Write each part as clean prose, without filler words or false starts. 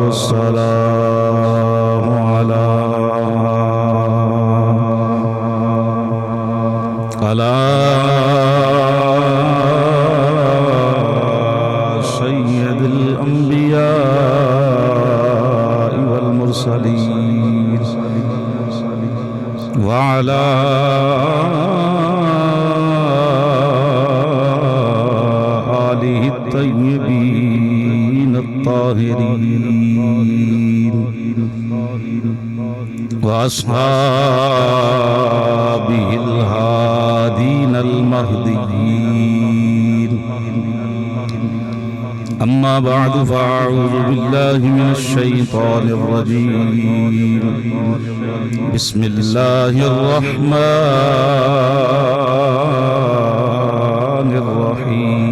वस्सलामु अला सय्यदिल अंबिया वल मुरसलीन व अला आलिहि तय्यबीन अत्ताहिरीन व अस्हाबिहिल हादीनल महदीयीन। अम्मा बअदु फ़अऊज़ु बिल्लाहि मिनश शैतानिर रजीम। बिस्मिल्लाहिर रहमानिर रहीम।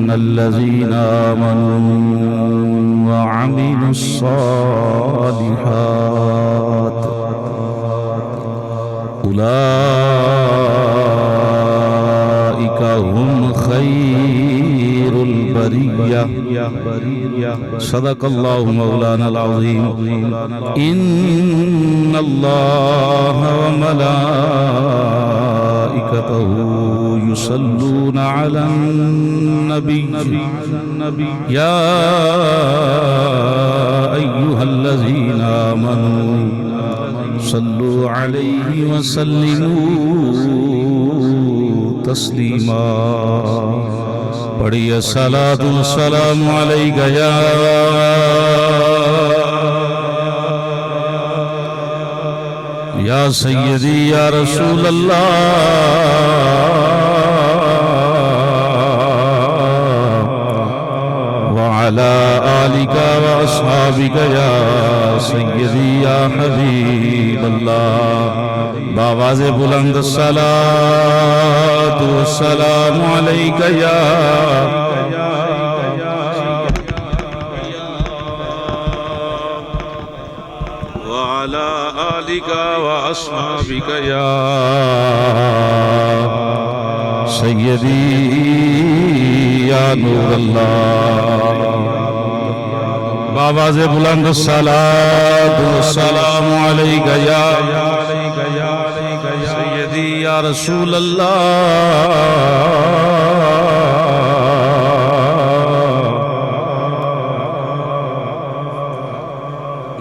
इन्नल्लज़ीना आमनू व अमिलुस्सालिहात उलाइका हुम खैरुल बरिय्या। सदक़ल्लाहु मौलाना अज़ीम। इन्नल्लाह व मलाइकतहु युसल्लूना अलन नबी या अय्युहल्लज़ीना आमनू सल्लु अलैहि व सल्लिमू तस्लीमा। पढ़िए सलातु सलाम अलैका या सय्यदी या रसूल अल्लाह व अला आलिका व अस्हाबिका या सय्यदी या हबीब अल्लाह। बावाज़े बुलंद सलातु सलाम अलैका या व अला आलिका व अस्हाबिका या सय्यदी या नूर अल्लाह। बावाज़े बुलंद सलातु सलाम अलैका या सय्यदी या रसूल अल्लाह।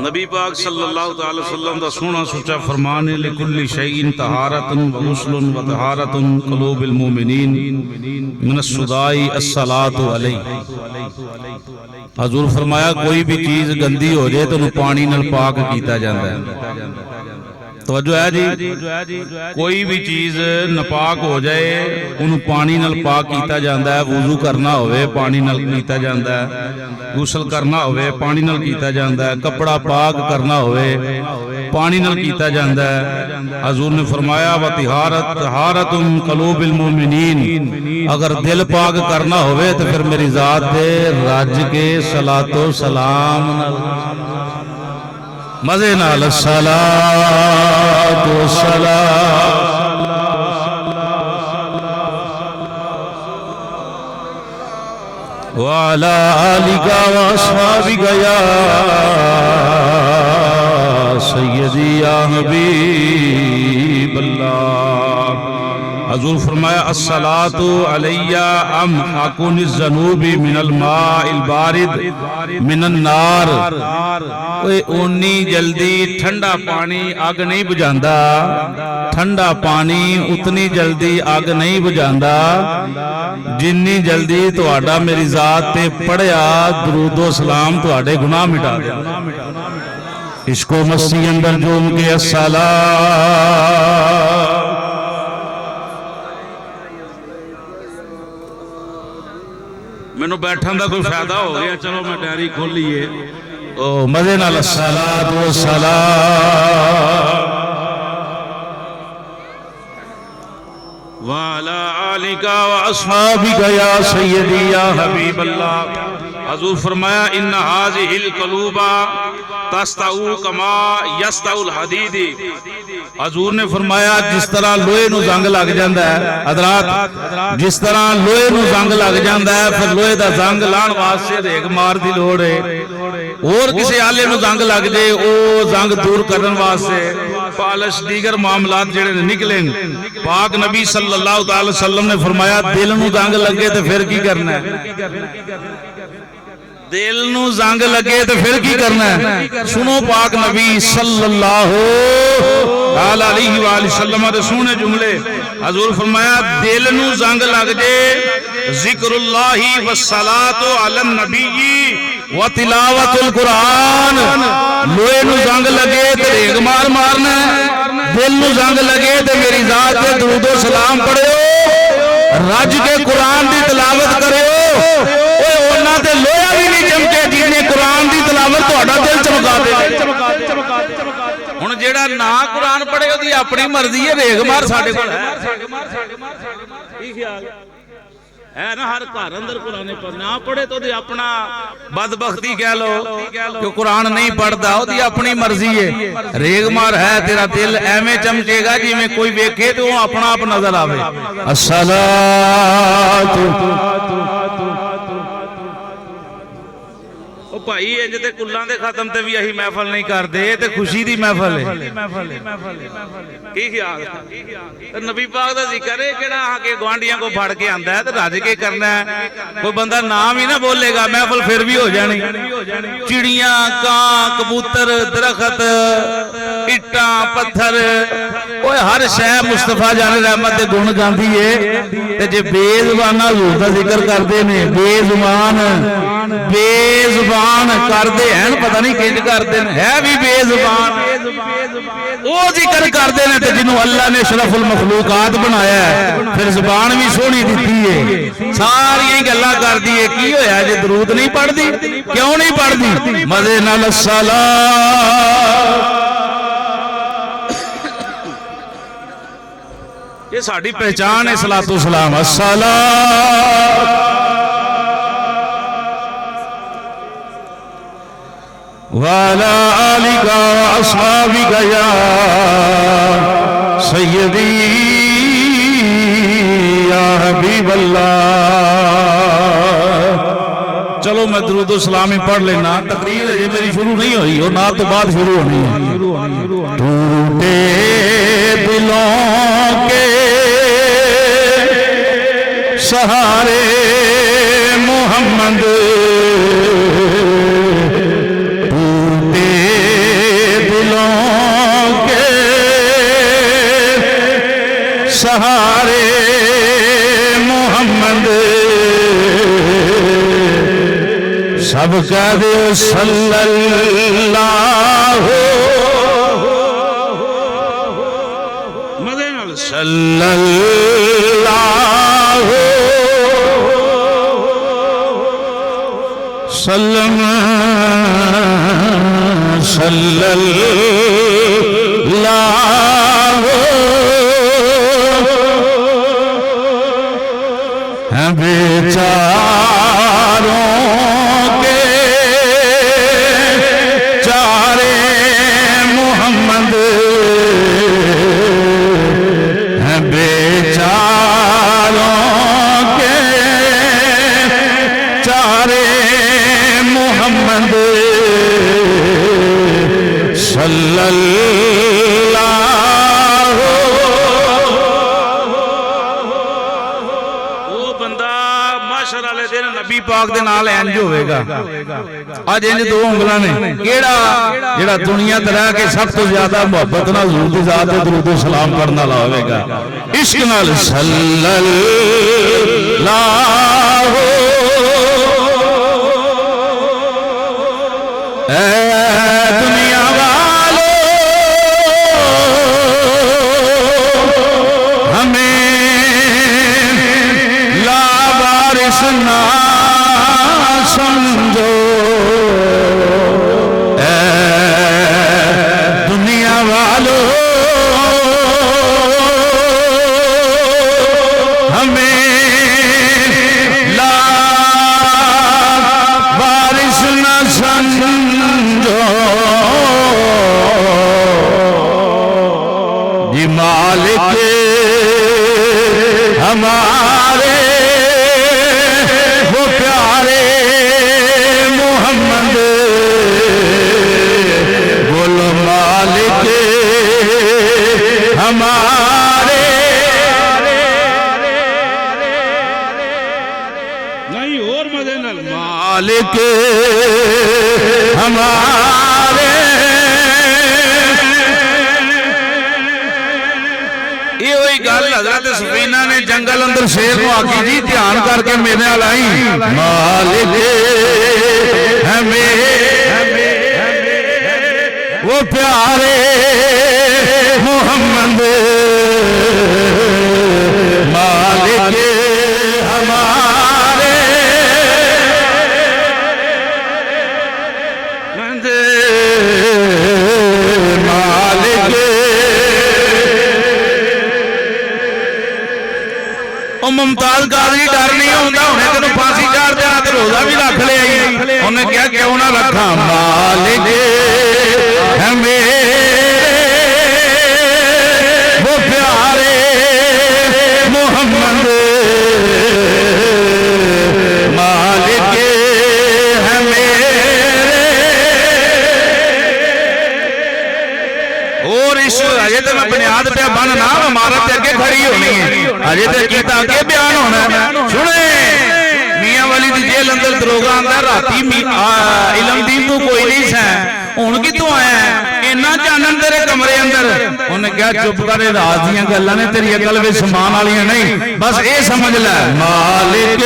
नबी पाक सल्लल्लाहु अलैहि वसल्लम दा सोहना सुचा फरमान है लिकुल्लि शैइन तहारतुन व गुस्लुन व तहारतुन कुलूबिल मुमिनीन मिनस सुदाई अस्सलातु अलैहि। हजूर फरमाया कोई भी चीज गंदी हो जाए तो उन्हें पानी नाल पाक कीता जाता है। तवज्जो है जी। कोई भी चीज नापाक हो जाए उन्हें पानी नाल पाक कीता जाता है। वुजू करना होवे पानी नाल कीता जाता है, गुसल करना होवे पानी नाल कीता जाता है, कपड़ा पाक करना होवे पानी नाल कीता जाता है। हजूर ने फरमाया व तहारतुन कुलूबिल मुमिनीन, अगर दिल पाक करना होवे तो फिर मेरी जात दे रज के सलातो सलाम मजे नाल सलातो सलाम व अला आलिका व अस्हाबिका या सय्यदी या हबीब अल्लाह। हजूर फरमाया अस्सलातु अलैया अम हाकुन ज़नूबी मिनल माइल बारिद मिनन नार। ओए उन्नी जल्दी ठंडा पानी आग नहीं बुझांदा, ठंडा पानी उतनी जल्दी आग नहीं बुझांदा जिन्नी जल्दी तुहाडा मेरी जात ते पढ़िया दुरूदो सलाम तुहाडे गुनाह मिटा दे। इसको मस्ती अंदर जोम के अस्सलाम। मैनू बैठन का कोई फायदा हो गया, चलो मैं डायरी खोलीए ओ मजे नाल सलात व सलाम वाला आलिका व अस्हाबिका या सय्यदी या हबीब अल्लाह। हजूर फरमाया इन्ना हाज़िहिल क़ुलूबा तस्ताउ कमा यस्ताउल हदीदी। हजूर ने फरमाया जिस तरह लोहे नूं जंग लग जाता है, हज़रात जिस तरह लोहे नूं जंग लग जाता है, फिर लोहे दा जंग लाण वास्ते रेग मार दी लोड़ है। और किसी आले नूं जंग लग जाए वो जंग दूर करने वास्ते पालिश दीगर मामलात जेड़े निकले, पाक नबी सल्लल्लाहु अलैहि वसल्लम ने फरमाया दिल नूं जंग लगे तो फिर की करना है, दिल नूं जंग लगे तो फिर की करना है। सुनो पाक नबी सल्लल्लाहु अलैहि वसल्लम दे सोहने जुमले। हजूर फरमाया दिल नूं जंग लग जे जिक्रुल्लाही व सलातो अलन नबी व तिलावतुल कुरान। लोहे नूं जंग लगे तो रेग मार मारना, दिल नूं जंग लगे तो मेरी जात ते दुरूद व सलाम पढ़ियो, रज के कुरान दी तिलावत करियो। ते लोहा भी नहीं चमके जिन्हें कुरान की तलावत तुहाडा दिल चमका दे। हुण जेड़ा ना कुरान पढ़े ओदी अपनी मर्जी है, रेग मार साडे कोल है ना। हर घर अंदर कुरान ना पढ़े तो अपना बदबख्ती कह लो कि कुरान नहीं पढ़ता, ओदी अपनी मर्जी है। रेग मार है तेरा दिल एवें चमकेगा जिवें कोई वेखे तो अपना आप नजर आवे। अस्सलातु भाई इंज ते कुल्लां दे खत्म ते भी अही महफल नहीं करते, ते खुशी दी महफल है। की ख्याल है नबी पाक दा जिक्र है केड़ा आके गवांडियां को फड़ के आंदा है ते रज के करना है। कोई बंदा नाम ही ना बोलेगा महफल फिर भी हो जानी। चिड़ियां कां कबूतर दरखत इट्टां पत्थर ओए हर शय मुस्तफा जान रहमत दे गुण गांदी है। ते जे बेजुबाना हजूर दा जिक्र करदे ने, बेजुबान करते हैं, पता नहीं किंज करते है भी बेजुबान, वो जिक्र करते हैं तो जिन्हों अल्लाह ने अशरफुल मखलूकात बनाया है, फिर जुबान भी सोहनी दी है, सारियां गल्लां करदी है। की होया जे दरूद नहीं पढ़दी, क्यों नहीं पढ़दी? मजे नाल सलाम। ये साडी पहचान है सलातो सलाम। अस्सलाम वाला आलिका अस्हाबिका या सय्यदी या हबीबल्लाह। चलो मैं दुरूद व सलाम ही पढ़ लेना, तकरीर ये मेरी शुरू नहीं हुई और ना तो बाद शुरू होनी है। टूटे दिलों के सहारे मोहम्मद, सहारे मोहम्मद, सब कह दो सल्लल्लाहु सल्लल्लाहु सल्लम सल्लल्लाहु बेचारों के चारे मोहम्मद हैं, बेचारों के चारे मोहम्मद सल्लल्लाहु। नबी पाक दे नाल इंज होवेगा। अज इंज दो उंगलां ने, केड़ा जेड़ा दुनिया ते रह के सब तो ज्यादा मोहब्बत नाल हुजूर दी जात ते दुरूद व सलाम पढ़न वाला होवेगा। इश्क नाल सल्लल्लाहु ऐ दुनिया वालो हमें लावारिस ना समझो, दुनिया वालों हमें लावारिस ये मालिक हमारे वो प्यारे मोहम्मद, बोलो मालिक हमारे। नहीं और मजे नाल मालिक हमारे। ये वही गल हजरत सफीना ने जंगल अंदर शेर को आखी जी ध्यान करके मेरे नाल आई। मालिक हमें वो प्यारे मोहम्मद, मालिक हमारे। मालिक मुमताज गाजी डर नहीं होता, उन्हें तेन फांसी चार देना तो रोजा भी रख लिया। उन्हें क्या क्यों ना रखा। मालिक हमें वो प्यारे मोहम्मद, मालिक हमें। और इस अजे तो मैं बुनियाद पे बनना इमारत अगे खड़ी होनी है, अजे तो गीता अगे बयान होना है। सुने मियां वाली दी जेल अंदर दरोगा आंदा राती इलम दीन तू कोई नहीं सै, हुण कितों आया इन्ना जानन तेरे कमरे अंदर। उन्हें कहा चुप कर, राज दी गल्लां ने तेरी अकल विच समान वालियां नहीं, बस ये समझ ले। मालिक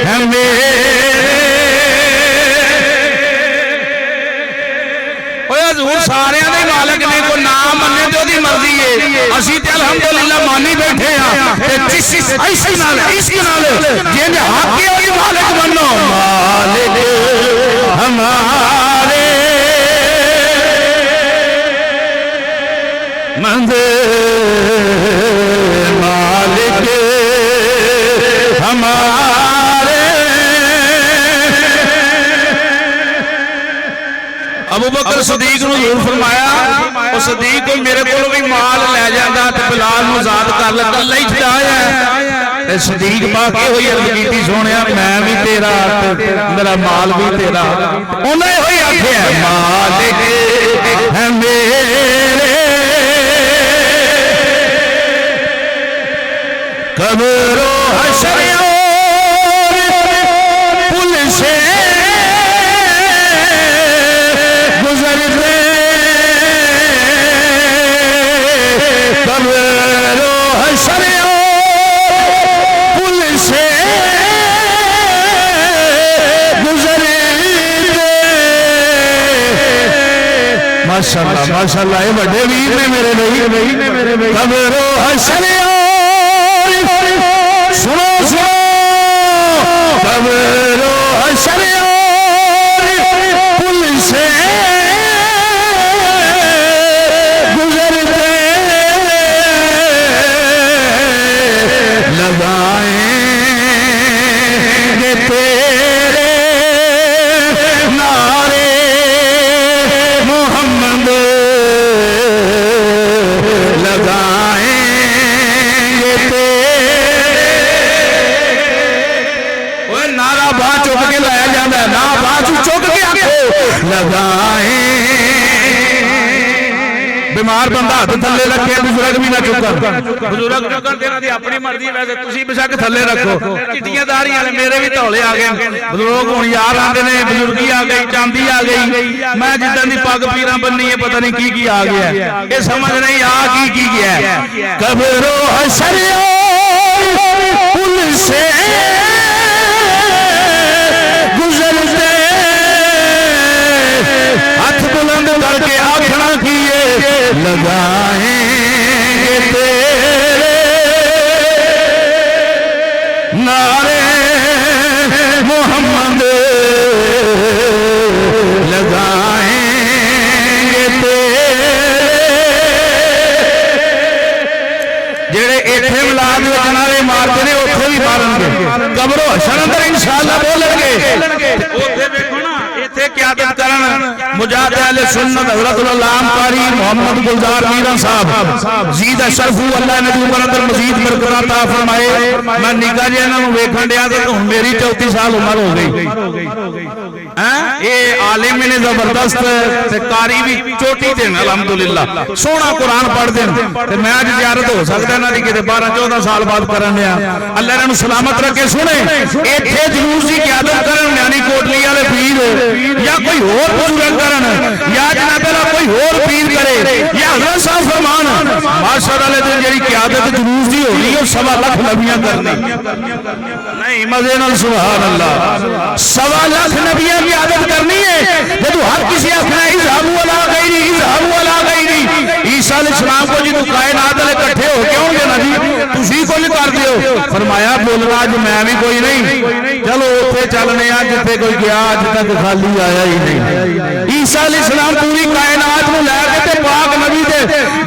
है मेरे हजूर सारे मालिक ने, कोई ना मन्ने तो ओदी मर्जी है। असीं ते अल्हम्दुलिल्लाह मानी बैठे हां ते जिस इश्क नाल जिंद हक है ओदी मालिक बनो। मालिक हमारे मंदे, मालिक हमारे। अबू बकर सदीक नूं हुजूर फरमाया, ओ सदीक को मेरे कोलों भी माल लै जांदा ते बिलाल नूं आजाद कर ले, कल्ला ही छड़ाया। ते सदीक पाक ये होई अर्ज कीती, सोहणिया मैं भी तेरा मेरा माल भी तेरा। उन्हें होई आखिया मालिक है मेरे कब्रो हशर पुल से गुजरते, कब्रो हशर पुल से गुजरते। माशाअल्लाह माशाअल्लाह, ये बड़े वीर ने मेरे नहीं। कब्रो हशर सुनो सुनो, कब्रो हशर पुल से गुजरते, लगाएंगे तेरे नारे मोहम्मद, लगाएंगे तेरे। नारा बाह चुक के लाया जाता है, ना बाह चुक के आखो लगाए। बीमार बंदा हाथ थले रखे, बुजुर्ग भी ना चुकन, बुजुर्ग चुकन तेरा दी अपनी मर्जी। वैसे तुसी बेशक थले रखो, चिट्टियां दाढ़ियां वाले मेरे भी धौले आ गए। लोग हुण यार आंदे ने बुजुर्गी आ गई, चांदी आ गई। मैं जिद्दां दी पग पीरां बन्नी है, पता नहीं की आ गया, ये समझ नहीं आ की गया। कब्रो हशर पुल से गुजरते, हाथ बुलंद करके आखना किए लगाएंगे तेरे नारे मोहम्मद, लगाएंगे तेरे। जेड़े इत्थे मिलाद विच नारे मारते ने उत्थे भी मारनगे, कब्रो हशर अंदर इंशाअल्लाह बोलणगे। उत्थे वेखो ना, इत्थे क्यादत करन मुजाहिद अहले सुन्नत हज़रतुल अल्लाम कारी मोहम्मद गुलजार मीरा साहब जीद अशरफू अल्लाह ने ऊपर अंदर मजीद बरकत अता फरमाए। मैं निका जिहा इन्हां नूं वेखण दिया ते हुण मेरी 34 साल उम्र हो गई हैं। ये आलिम ने जबरदस्त ते कारी भी चोटी देन अलहमदुलिल्लाह सोहना कुरान पढ़ देन ते मैं अज ज़ियारत हो सकदा इन्हां दी किते 12-14 साल बाद करन दिया। अल्लाह इन्हां नूं सलामत रखे। सुने इत्थे जुलूस दी क़यादत करन यानी कोटली वाले पीर या कोई होर बुजुर्ग करन या जनाब अल्लाह कोई होर पीर करे या हज़रत साहब फरमान माशर वाले दिन जेड़ी क़यादत जुलूस दी होनी है 1.25 लाख नबियां करनी नहीं मजे नाल सुभान अल्लाह 1.25 लाख नबियां की आदत करनी है। जब हर किसी आखना इज़हाबू अला गैरी इज़हाबू अला गैरी ईसा अलैहिस्सलाम को जो कायनात वाले इकट्ठे हो के होंगे ना जी तुसी कोई कर दियो फरमाया बोलना अज मैं भी कोई नहीं चलो उत्थे चलने आ जिथे कोई गया अज तक खाली आया ही नहीं। ईसा अलैहिस्सलाम पूरी कायनात नूं लैके ते पाक नबी दे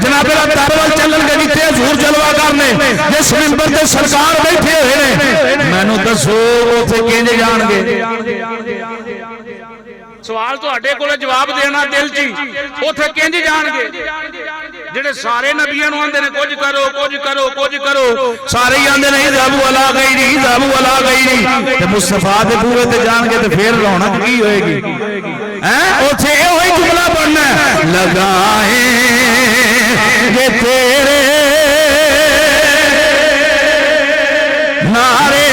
जनाब दा दर वल चलणगे जिथे हजूर जलवा करने जिस मिंबर ते सरकार बैठे हुए ने मैनूं दसो उत्थे किंज जाणगे। सवाल तुहाडे कोले जवाब देना दिल च उत्थे किंज जाणगे जेड़े सारे नबियां नूं आंदे ने कुछ करो कुछ करो कुछ करो सारे ही आंदे ने इज़हाबू अला गैरी इज़हाबू अला गैरी ते मुस्तफा दे पूरे ते जाणगे ते फिर रौनक की होएगी हैं। उत्थे इहो ही जुमला पढ़ना लगाए ये तेरे नारे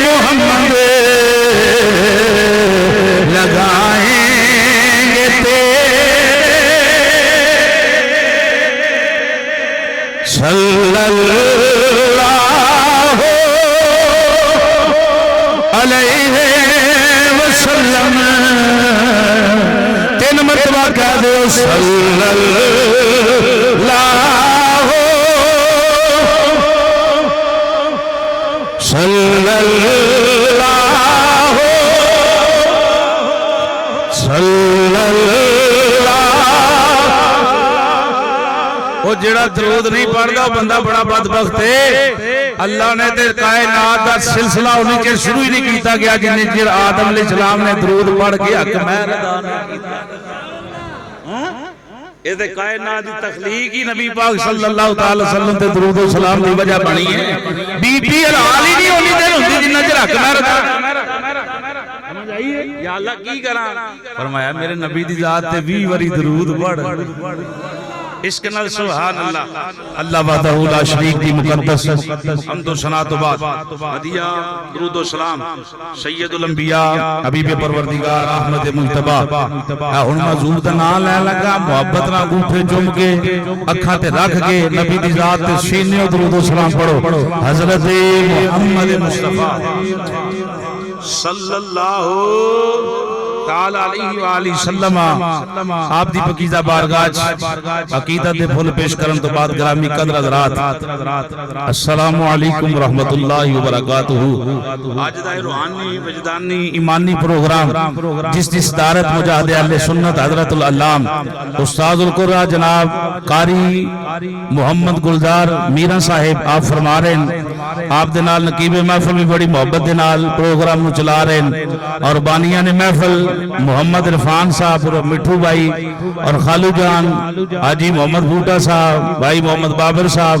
मोहम्मद लगाएंगे तेरे सल्लल्लाहु अलैहि वसल्लम 3 मरतबा कह दो सल्लल्लाहु सल्लल्लाहु वो जेड़ा दरूद नहीं पढ़ता बंदा बड़ा बदबख्त है। अल्लाह ने ते कायनात दा सिलसिला उन्हीं के शुरू ही नहीं किया गया जिन्ने चिर आदम अलैहिस्सलाम ने दरूद पढ़ के हक महर अदा नहीं कीता। ये ते कायनात दी तखलीक ही नबी पाक सल्लल्लाहु तआला वसल्लम ते दरूद व सलाम दी वजह बनी है। बीबी हलाल ही नहीं होनी देर हुंदी जिन्ना चिर हक महर अदा या अल्लाह की करा फरमाया मेरे नबी दी जात ते 20 बारी दरूद पढ़ इश्क नाल सुभान अल्लाह। अल्लाह वहदहु ला शरीक दी मुकद्दस हम्द व सना तो बाद हदिया दरूद व सलाम सैयदुल अंबिया हबीब परवरदिगार अहमद मुज्तबा हुन मौजूद दा नाम ले लगा मोहब्बत नाल अंगूठे चुम के अखां ते रख के नबी दी जात ते सीने दरूद व सलाम पढ़ो हजरत मुहम्मद मुस्तफा सल्लल्लाहु ताला अलैहि व आलिहि वसल्लम आप दी पकीज़ा बारगाह अकीदत दे फुल पेश करन तो बाद ग्रामी कदर हज़रात अस्सलामु अलैकुम व रहमतुल्लाहि व बरकातहू। आज दा रूहानी वजदानी ईमानी प्रोग्राम जिस सदारत मुजाहिद अहले सुन्नत हज़रतुल अल्लाम उस्तादुल कुर्रा जनाब कारी मोहम्मद गुलजार मीरा साहिब आप फरमा रहे हैं आप दे नाल नकीबे महफिल भी बड़ी मोहब्बत दे नाल प्रोग्राम नु चला रहे हैं और बानिया ने महफिल मोहम्मद इरफान साहब और मिठू भाई और खालू जान हाजी मोहम्मद बूटा साहब भाई मोहम्मद बाबर साहब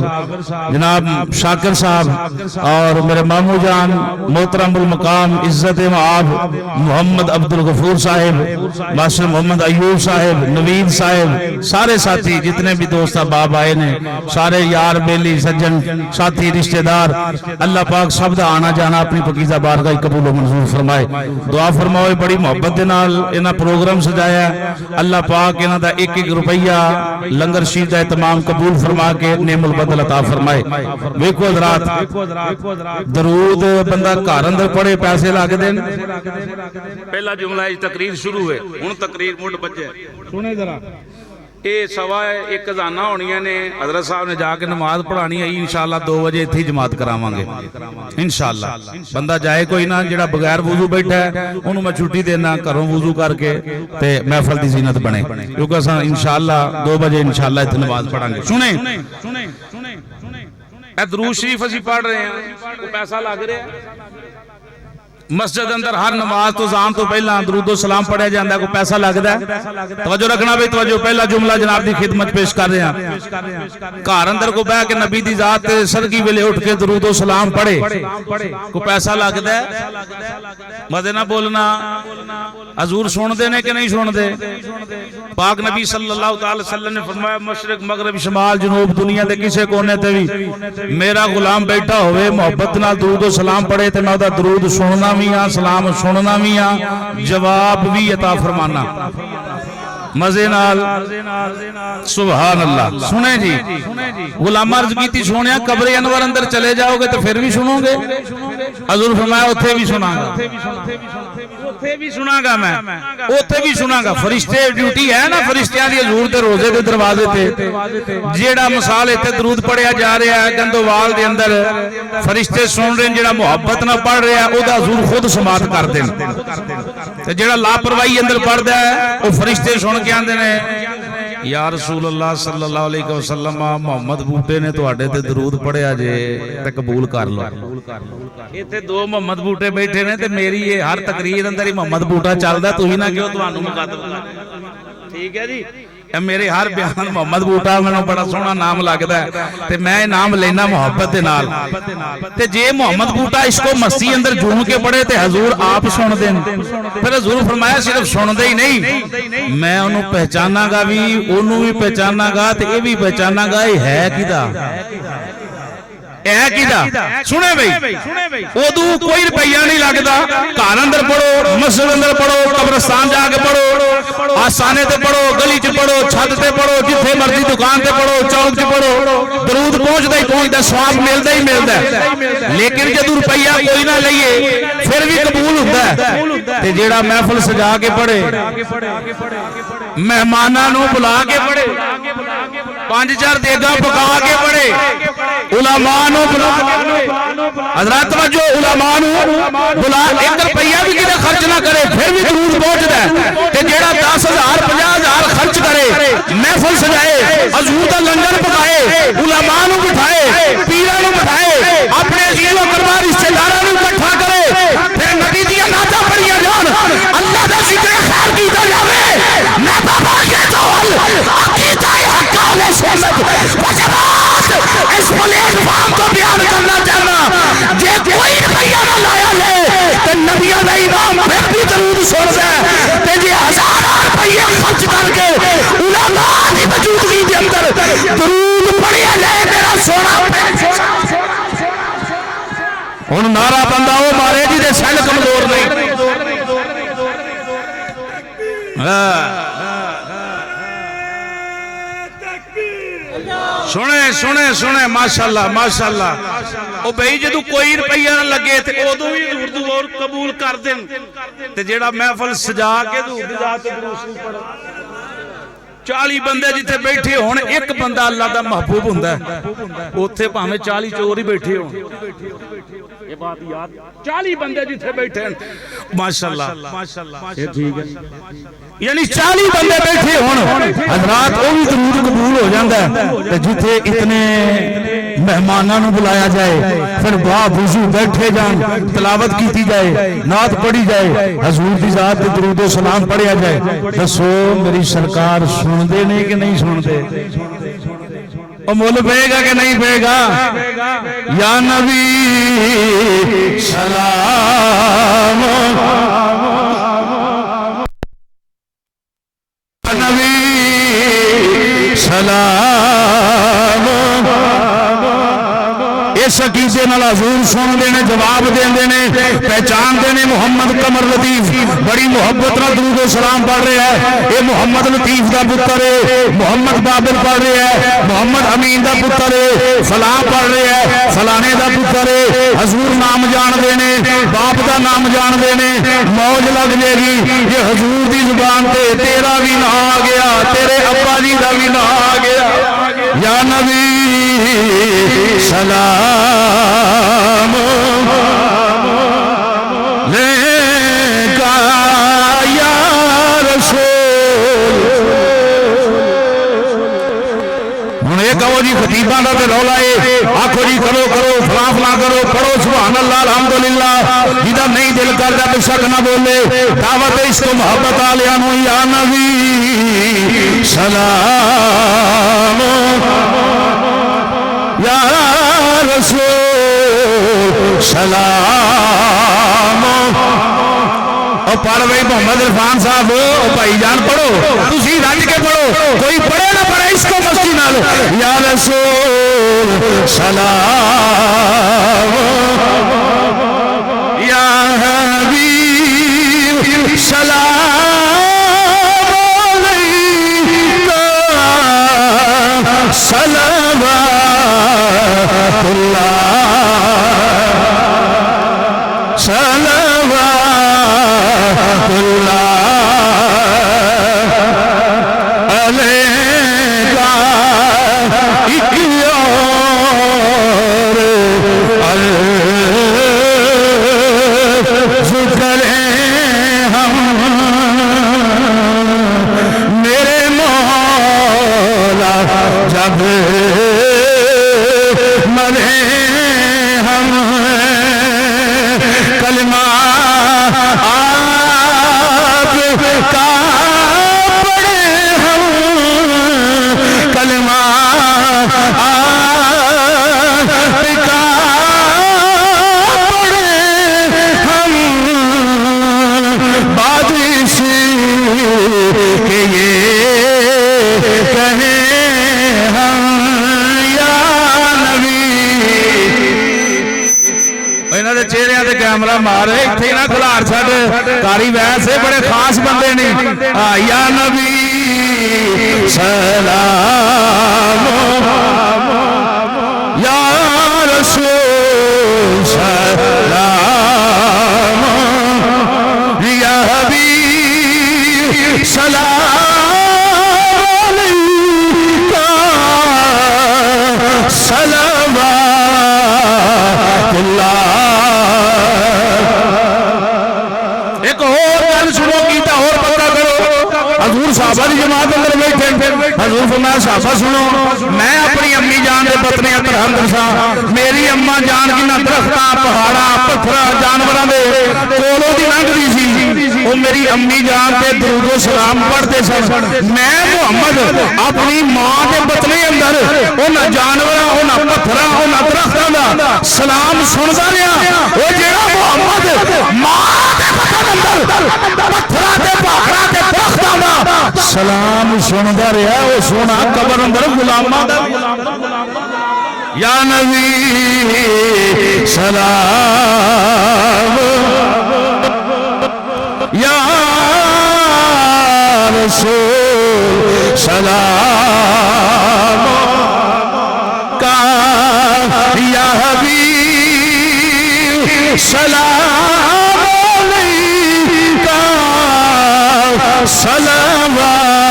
जनाब शाकिर साहब और मेरे मामू जान मोहतरमुल मकाम इज्जत माब मोहम्मद अब्दुल गफूर साहिब मास्टर मोहम्मद अयूब साहिब नवीद साहिब सारे साथी जितने भी दोस्त बाब आए ने सारे यार बेली सज्जन साथी रिश्तेदार अल्लाह पाक सब दा आना जाना अपनी पकीज़ा बारगाह कबूल मंजूर फरमाए। दुआ फरमाओ बड़ी मोहब्बत दे नाल इन्हां प्रोग्राम सजाया अल्लाह पाक इन्हां दा 1-1 रुपया लंगर शीर दा इत्माम कबूल फरमा के नेमुल बदल अता फरमाए। वेखो हज़रात दरूद बंदा घर अंदर पढ़े पैसे लगदे ने पहला जुमला तकरीर शुरू है हुण तकरीर मुंड बजे सुने जरा ये 1:15 अज़ाना होनियां ने हज़रत साहब ने जाके नमाज पढ़ानी है इंशाअल्लाह 2 बजे इत्थे जमात करावांगे इंशाअल्लाह। बंदा जाए कोई ना जेड़ा बगैर वुजू बैठा है उन्होंने मैं छुट्टी देना घरों वुजू करके ते महफिल दी जीनत बने क्योंकि असां इंशाअल्लाह 2 बजे इंशाअल्लाह इत्थे नमाज पढ़ांगे। सुने दरूद शरीफ असीं पढ़ रहे हैं कोई पैसा लग रहा है मस्जिद अंदर हर नमाज तो जान तो पहला दरूदो सलाम पढ़िया जाता, कोई पैसा लगता है? तवज्जो रखना भाई, तवज्जो। पहला जुमला जनाब की खिदमत पेश कर रहे हैं। घर अंदर को बह के नबी दी जात सदकी वेले उठ के दरूदो सलाम पढ़े, को पैसा लगता है? मजे ना बोलना। हजूर सुनते ने कि नहीं सुनते? पाक नबी सल्लल्लाहु अलैहि वसल्लम ने फरमाया, मशरिक मगरब शमाल जनूब दुनिया के किसी कोने ते भी मेरा गुलाम बैठा होवे, मोहब्बत नाल दरूदो सलाम पढ़े ते मैं ओदा दरूद सुनना भी आ, सलाम सुनना भी आ, जवाब भी अता फरमाना मजे नाल। सुभान अल्लाह। सुने जी, गुलामा अर्ज की सोने कब्रे अनवर अंदर चले जाओगे तो फिर भी सुनोगे? हजूर फरमाया उथे भी सुनागा, उथे भी सुनागा, मैं उथे भी सुनागा। फरिश्ते ड्यूटी है ना फरिश्तियां दी हजूर दे रोजे दे दरवाजे ते। जेड़ा मिसाल इत्थे दरूद पढ़िया जा रहा है गंदोवाल दे अंदर, फरिश्ते सुन रहे हैं, जेड़ा मुहब्बत नाल पढ़ रहा है ओदा हजूर खुद समात कर देन, ते जेड़ा लापरवाही अंदर पढ़दा है वो फरिश्ते सुन के आंदे ने, या रसूल अल्लाह सल्लल्लाहु अलैहि वसल्लम मोहम्मद बूटे ने तुहाडे ते दरूद पढ़िया जे ते कबूल कर लो। इत्थे दो मोहम्मद बूटे बैठे ने ते मेरी ये हर तकरीर अंदर ही मोहम्मद बूटा चलदा, तुही ना क्यों तुहानू मुकदम। ठीक है जी, मेरे हर बयान मोहम्मद बूटा मैनू बड़ा सोहना नाम लगता है ते मैं नाम लेना मुहब्बत दे नाल। ते जे मोहम्मद बूटा इसको मस्ती अंदर झूम के पढ़े ते हजूर आप सुन देन, फिर हजूर फरमाया सिर्फ सुनदे ही नहीं, मैं ओनू पहचानागा भी, ओनू भी पहचानागा ते ये भी पहचानागा ये है किदा, सुने भाई। उदू कोई रुपया नहीं लगता, घर अंदर पढ़ो, मस्जिद अंदर पढ़ो, कब्रिस्तान जाके पढ़ो, आसाने ते पढ़ो, गली च पढ़ो, छत ते पढ़ो, जिथे मर्जी दुकान ते पढ़ो, चौक च पढ़ो, दरूद पहुंचता ही पहुंचता, स्वाब मिलता ही मिलता है। लेकिन जदों रुपया कोई ना लईए फिर भी कबूल होता है। ते जेड़ा महफिल सजा के पढ़े, मेहमानां नूं बुला के पढ़े, 5-4 देगा पका के पढ़े, उलमा हजरत वजो उलमा बुला, 1 रुपया भी किते खर्च ना करे फिर भी दरूद पहुंचता है। ते जेड़ा 10,000 50,000 खर्च करे, महफिल सजाए, हजूर दा लंगर पकाए, उलमा नूं बिठाए, पीरां नूं बिठाए, अपने अजीज व करबा रिश्तेदारां नूं इकट्ठा करे, फिर नबी दी नाता पढ़िया जान, अल्लाह दा जिक्र खैर कीता जावे, मैं बाबा के तौल अकीदा हकाले सुन्नत व जमात इस प्लेटफार्म को बयान करना चाहना। जे कोई रुपया ना लाया ले तो नबियों का इमाम फिर भी दरूद सुनदा है, ते जे 1000 रुपये खर्च करके उलमा की मौजूदगी के अंदर दरूद पढ़िया जाए, मेरा सोना हुण नारा बंदा वो मारे जी दे सल कमजोर नहीं। सुने सुने सुने माशाअल्लाह माशाअल्लाह। ओ भाई जदों कोई रुपया ना लगे ते उदों भी हजूर दी और कबूल कर देन, ते जेड़ा महफिल सजा के हजूर दी जात ते दुरूद पढ़े, 40 बंदे जिथे बैठे होण, एक बंदा अल्लाह दा महबूब हुंदा है, उत्थे भावें 40 चोर ही बैठे होण, ये बात याद। 40 बंदे जिथे बैठे हैं माशाअल्लाह माशाअल्लाह, ये ठीक है, यानी 40 बंदे बैठे होण हजरात वो भी दरूद कबूल हो जाता है। जिथे इतने मेहमानों को बुलाया जाए, फिर बावजू बैठे जान, तलावत की जाए, नात पढ़ी जाए, हजूर की जात पे दरूद सलाम पढ़िया जाए। दसो मेरी सरकार सुनते ने कि नहीं सुनते? मुल पेगा कि नहीं पेगा? या नबी सलाम, नबी सलाम, इस अकीदे नाल हजूर सुनते ने, जवाब देंदे ने, पहचानते ने मुहम्मद कमर लतीफ बड़ी मुहब्बत नाल दरूद सलाम पढ़ रहा है, ये मुहम्मद लतीफ का पुत्र है, मुहम्मद बाबर पढ़ रहा है, मुहम्मद अमीन का पुत्र है, फलां पढ़ रहा है, फलाने का पुत्र है। हजूर नाम जानते ने, बाप का नाम जानते ने, मौज लग जाएगी ये हजूर की जुबान पे तेरा भी ना आ गया, तेरे अब्बा जी का भी ना आ गया। या नबी सलाम लेका या रसूल। हुण एक जी खतीबां दा ते रौला है, आखो जी करो करो फलां फलां करो, पढ़ो सुभान अल्लाह अल्हम्दुलिल्लाह। जिदा नहीं दिल करदा बेशक ना बोले। दावत इश्क मोहब्बत आलियां नूं या नबी सलाम या रसूल सलाम। और पढ़ भाई मोहम्मद इरफान साहब भाईजान पढ़ो, तुसी रज के पढ़ो, कोई पढ़े ना पढ़े इसको मस्ती नाल। या रसूल सलाम या हबीब सलाम अलैका सलवातुल्लाह कैमरा मारे इत्थे ना खिलाड़ छड़ कारी वैसे बड़े खास बंदे ने। या नबी सलाम या रसूल सलाम या हबीब सलाम अलैका सलवातुल्लाह। हजूर साहबा की जमात अंदर बैठे, हजूर फरमाया साहबा सुनो, मैं अपनी अम्मी जान के पत्नी तरह दसा, मेरी अम्मा जान की ना दरख्तां पहाड़ा पत्थर जानवरों के कोलों की लंघदी सी, वो मेरी अम्मी जान से दुरूद सलाम पढ़ते सन। मैं मुहम्मद अपनी मां के पत्नी अंदर उन्होंने जानवरों उन्होंने पत्थरों उन्होंने दरख्तों का सलाम सुनता रहा। वो जेड़ा मुहम्मद मां के अंदर पत्थरों के पहाड़ा के दरख्तों का सलाम सुनता रहा, वो सोना कबर अंदर गुलामा दा। या नबी सलाम या रसूल सलाम का या हबीब सलाम अलैका सलवातुल्लाह।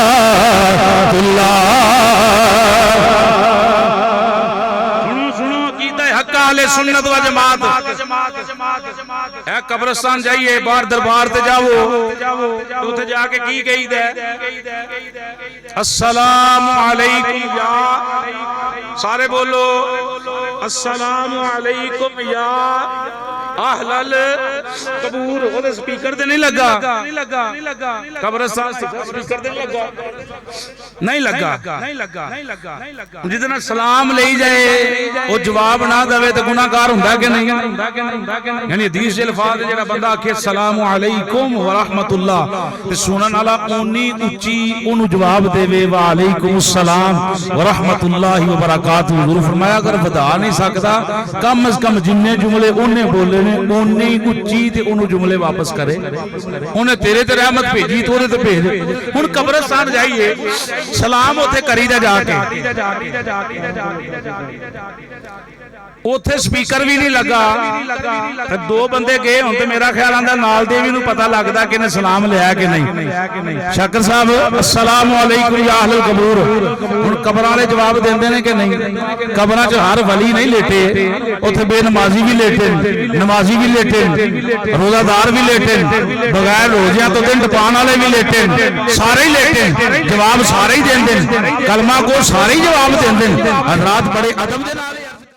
सुन्नत व जमात है कब्रिस्तान जाइए बाहर दरबार ते जाओ तो उथे जाके की कहीदा अस्सलाम अलैकुम या सारे बोलो अस्सलाम अलैकुम या अहलल कबूर। ओदे स्पीकर ते नहीं लगा कब्रिस्तान स्पीकर ते नहीं लगा जितना सलाम ले जाए वो जवाब ना दे तो गुनाहगार हुंदा कि नहीं। यानी हदीस दे अल्फाज जेड़ा बंदा आखे अस्सलाम अलैकुम व रहमतुल्लाह ते सुनन वाला ओनी उच्ची ओनु जवाब देवे व अलैकुम अस्सलाम व रहमतुल्लाहि व बरकातहू। हुजूर फरमाया अगर बता नहीं सकदा कम से कम जिन्ने जुमले ओने बोले ने ओनी उच्ची ते ओनु जुमले वापस करे। ओने तेरे ते रहमत भेजी तो ओदे ते भेज। हुन कब्रिस्तान जाइए सलाम उथे करीदा जाके उथे स्पीकर भी नहीं लगा। दो बंदे गए हुण ते मेरा ख्याल आंदा नाल दे भी नूं पता लगदा कि ने सलाम लिया कि नहीं। शाकर साहब अस्सलाम वालेकुम या अहलल कबूर। हुण कब्रां वाले जवाब देंदे ने कि नहीं। कब्रां च हर वली नहीं लेटे, उथे बेनमाजी भी लेटे, नमाजी भी लेटे, रोजादार भी लेटे, बगैर रोजियां तो दिन टपाण वाले भी लेटे, सारे ही लेटे। जवाब सारे सारे ही देंदे कलमा को सारे ही जवाब देंदे हजरात बड़े अदब दे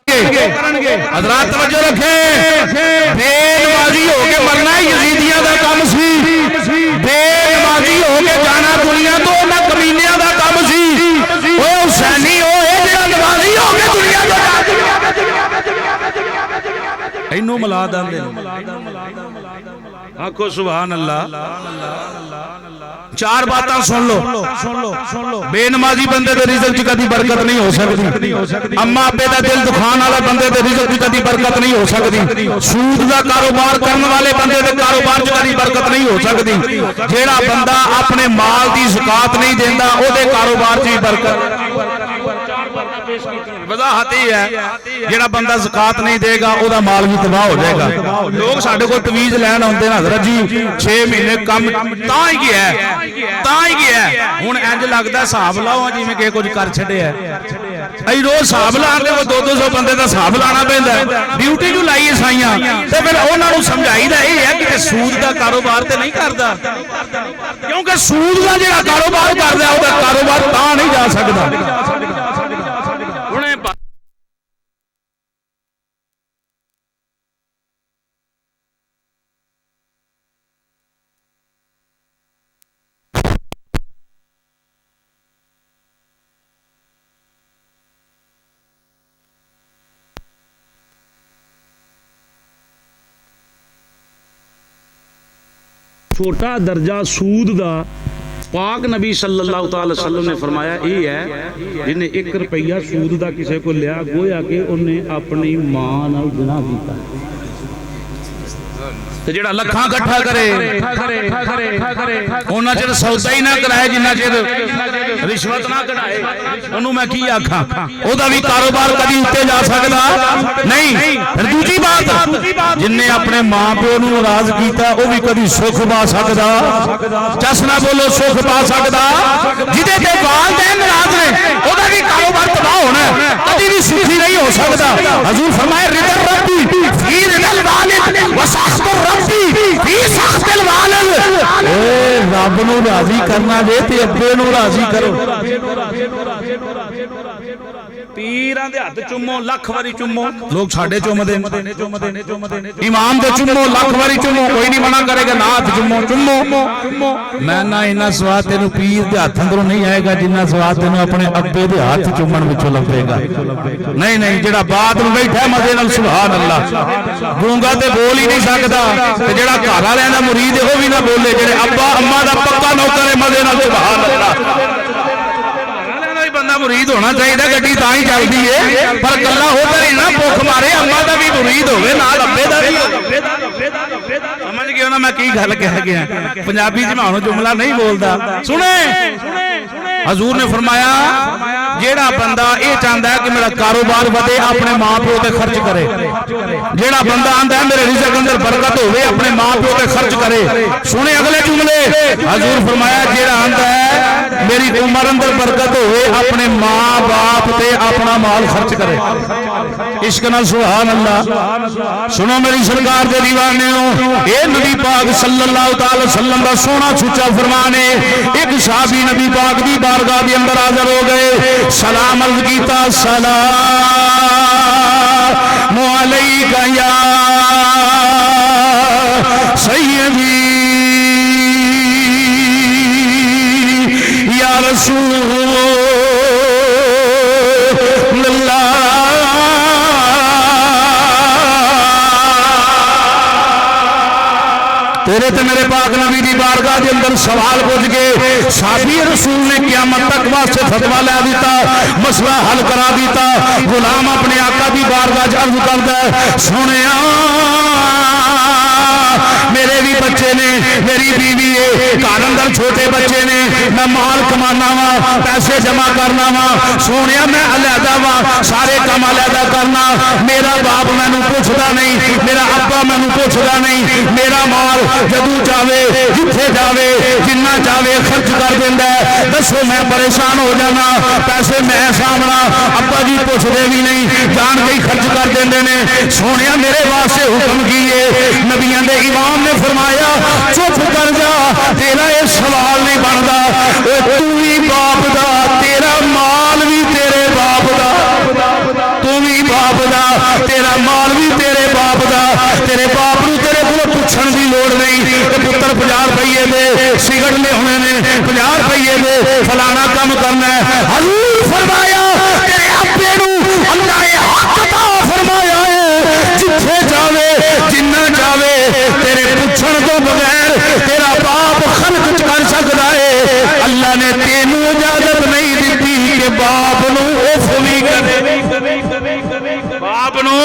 नाल हजरात तवज्जो रखे बेनमाजी हो के मरना यजीदियां दा काम सी बेनमाजी हो के जाना दुनिया तो ना कमीनियां दा काम सी ओ हुसैनी ओ जेड़ा नमाजी हो के दुनिया तो इन्नू मिला दंदे आखो सुभान अल्लाह चार बातें सुन लो बेनमाजी बंदे दे रिज़्क़ च कदी बरकत नहीं हो सकती अम्मा अब्बे दा दिल दुखाने वाला बंदे दे रिज़्क़ च कदी बरकत नहीं हो सकती सूद दा कारोबार करने वाले बंदे दे कारोबार च कदी बरकत नहीं हो सकती जेड़ा बंदा अपने माल दी ज़कात नहीं देंदा ओदे कारोबार च ही बरकत वजाहत ही है जेड़ा बंदा ज़कात नहीं देगा ओदा माल भी तबाह हो जाएगा लोग साडे कोल तवीज लैन आउंदे ना हज़रत जी 6 महीने कम तां ही गया हुण इंज लगदा हिसाब लाओ जिवें कि कुछ कर छड्डिया अई रोज हिसाब लाने वो 200 बंदे दा हिसाब लाना पैंदा ड्यूटी जो लाई साइयां ते फिर उन्हां नूं समझाईदा ये है कि सूद दा कारोबार ते नहीं करदा क्योंकि सूद दा जेड़ा कारोबार करदा ओदा कारोबार तां नहीं जा सकदा छोटा दर्जा सूद दा पाक नबी सल्लल्लाहु अलैहि वसल्लम ने फरमाया ये है जिन्हें 1 रुपया सूद दा किसी को लिया गोया कि उन्हें अपनी मां नाल गुनाह कीता ते जेड़ा लखां इकट्ठा करे उन्हां चिर सौदा ही ना कराए जिन्ना चिर रिश्वत ना कढाए ओनू मैं की आखां ओदा भी कारोबार कभी उत्ते जा सकदा नहीं फिर दूजी बात जिन्ने अपने मां प्यो नू नाराज कीता ओ भी कभी सुख पा सकदा जस ना बोलो सुख पा सकदा जिदे ते वालिदैन नाराज ने ओदा भी कारोबार तबाह होना कभी भी सुखी नहीं हो सकदा हुजूर फरमाए रिदा रब्बी फी रिदल वालिद व सख्तुर रब्बी फी सख्तिल वालिद ए रब नू राजी करना वे ते अब्बे नू राजी करो पीरां दे हत्थ चुम्मो लख वारी चुम्मो लोग साडे चुम्मदे इमाम दे चुम्मो लख वारी चुम्मो कोई नहीं मना करेगा ना हाथ चुम्मो मैं ना इन्ना स्वाद तेनू पीर दे हाथ अंदरों नहीं आएगा जिन्ना स्वाद तेनू अपने अब्बे दे हाथ चुम्मण विचों लभेगा नहीं जेड़ा बात नूं बैठा मजे नाल सुभान अल्लाह गूंगा ते बोल ही नहीं सकदा ते जेड़ा घर वालियां दा मुरीद है ओ भी ना बोले जेड़े अब्बा अम्मा दा पक्का नौकर है मजे नाल सुभान अल्लाह बंदा मुरीद होना चाहिए गड्डी तां ही चलती है पर कल्ला होता नहीं ना भुख मारे अम्मा दा भी मुरीद होवे नाल अब्बे दा भी समझ गए ना मैं की गल कह गया पंजाबी च मैं जुमला नहीं बोलदा सुने हजूर ने फरमाया जेड़ा बंदा ये चाहता है कि मेरा कारोबार बढ़े अपने मां प्यो ते खर्च करे जेड़ा बंदा आंदा है मेरे रिज़्क़ अंदर बरकत होवे अपने मां प्यो ते खर्च करे सुने अगले जुमले हजूर फरमाया जेड़ा आंदा है मेरी उम्र अंदर बरकत होवे अपने मां बाप ते अपना माल खर्च करे इश्क नाल सुभान अल्लाह सुनो मेरी सरकार दे दीवानेओ ए नबी पाक सल्लल्लाहु अलैहि वसल्लम दा सोना सुच्चा फरमान है एक सहाबी नबी पाक दी बारगाह दे अंदर हाजिर हो गए सलाम अर्ज कीता सलाम अलैका या सय्यदी या रसूल तेरे ते मेरे पाक नबी दी बारगाह के अंदर सवाल पूछ गए साबी रसूल ने क़यामत तक वास्ते फतवा ला दिता मसला हल करा दिता गुलाम अपने आका दी बारगाह अर्ज करदा सोने मेरे भी बच्चे ने मेरी बीवी है घर अंदर छोटे बच्चे ने मैं माल कमाना वा पैसे जमा करना वा सोने मैं अलहदा वा सारे काम अलहदा करना मेरा बाप मैनू पूछदा नहीं मेरा अब्बा मैनू पूछदा नहीं मेरा माल जदू चाहे जिथे जावे जिन्ना चाहे खर्च कर देंदा है। दसो मैं परेशान हो जाना, पैसे मैं सामना, अब्बा जी पुछदे भी नहीं, जान के खर्च कर देंदे ने। सोनिया मेरे वास्ते हुक्म किए, नबियां दे इमाम ने फरमाया चुप कर जा, तेरा ये सवाल नहीं बनता, तू भी बाप दा, तेरा माल भी तेरे बाप दा, तू भी बाप दा, तेरा माल भी तेरे बाप दा, तेरे बाप नूं तेरे को पुछण दी लोड़ नहीं कि पुत्र 50 रुपये दे सिगरेट लियाने ने, 50 रुपये दे फलाना काम करना है। हजूर फरमाया तेरे आपे नूं अल्लाह ने हक अता फरमाया है, जिथे जावे जिन्ना जावे तेरे पुछण तो बगैर तेरा बाप खलक कर सकता है। अल्लाह ने तेनू इजाजत नहीं दी कि बाप नूं उफ भी करे, बाप नूं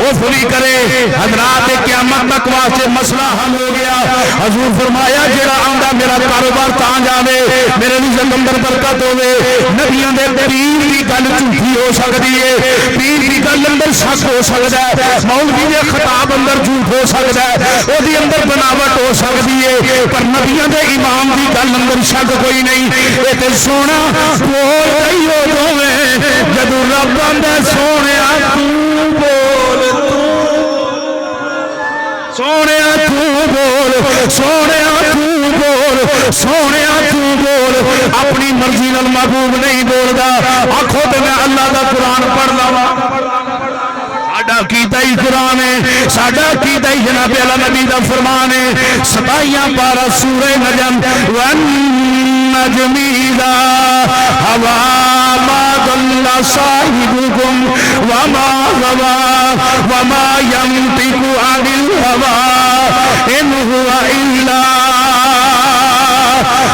उफ भी करे। हजरात क़यामत तक वास्ते मसला हल हो गया। हजूर फरमाया जेड़ा आंदा मेरा कारोबार तां जावे, मेरे रिज़्क़ अंदर बरकत होवे। नबियों दे पीर की गल झूठी हो सकती है, पीर की गल अंदर शक हो सकता है, मौलवी दे खिताब अंदर झूठ हो सकता है, ओदी अंदर बनावट हो सकती है, पर नबियों दे इमाम की गल अंदर शक कोई नहीं। ये ते सोना बोल रही हो दोवें जदू रब आंदा सोनिया तू बोल, सोनिया तू बोल, सोनिया तू बोल, सोनिया तू बोल। अपनी मर्जी नाल महबूब नहीं बोलता। आखो तो मैं अल्लाह का कुरान पढ़ लवा, साडा कीता ही कुरान है, साडा कीता ही जनाब अला नबी दा फरमान है। 27 पारा सूरह नजम, वन नजमी इज़ा हवा मा दल्ला साहिबुकुम वमा गवा वमा यंतिकु अनिल हवा इन हुवा इल्ला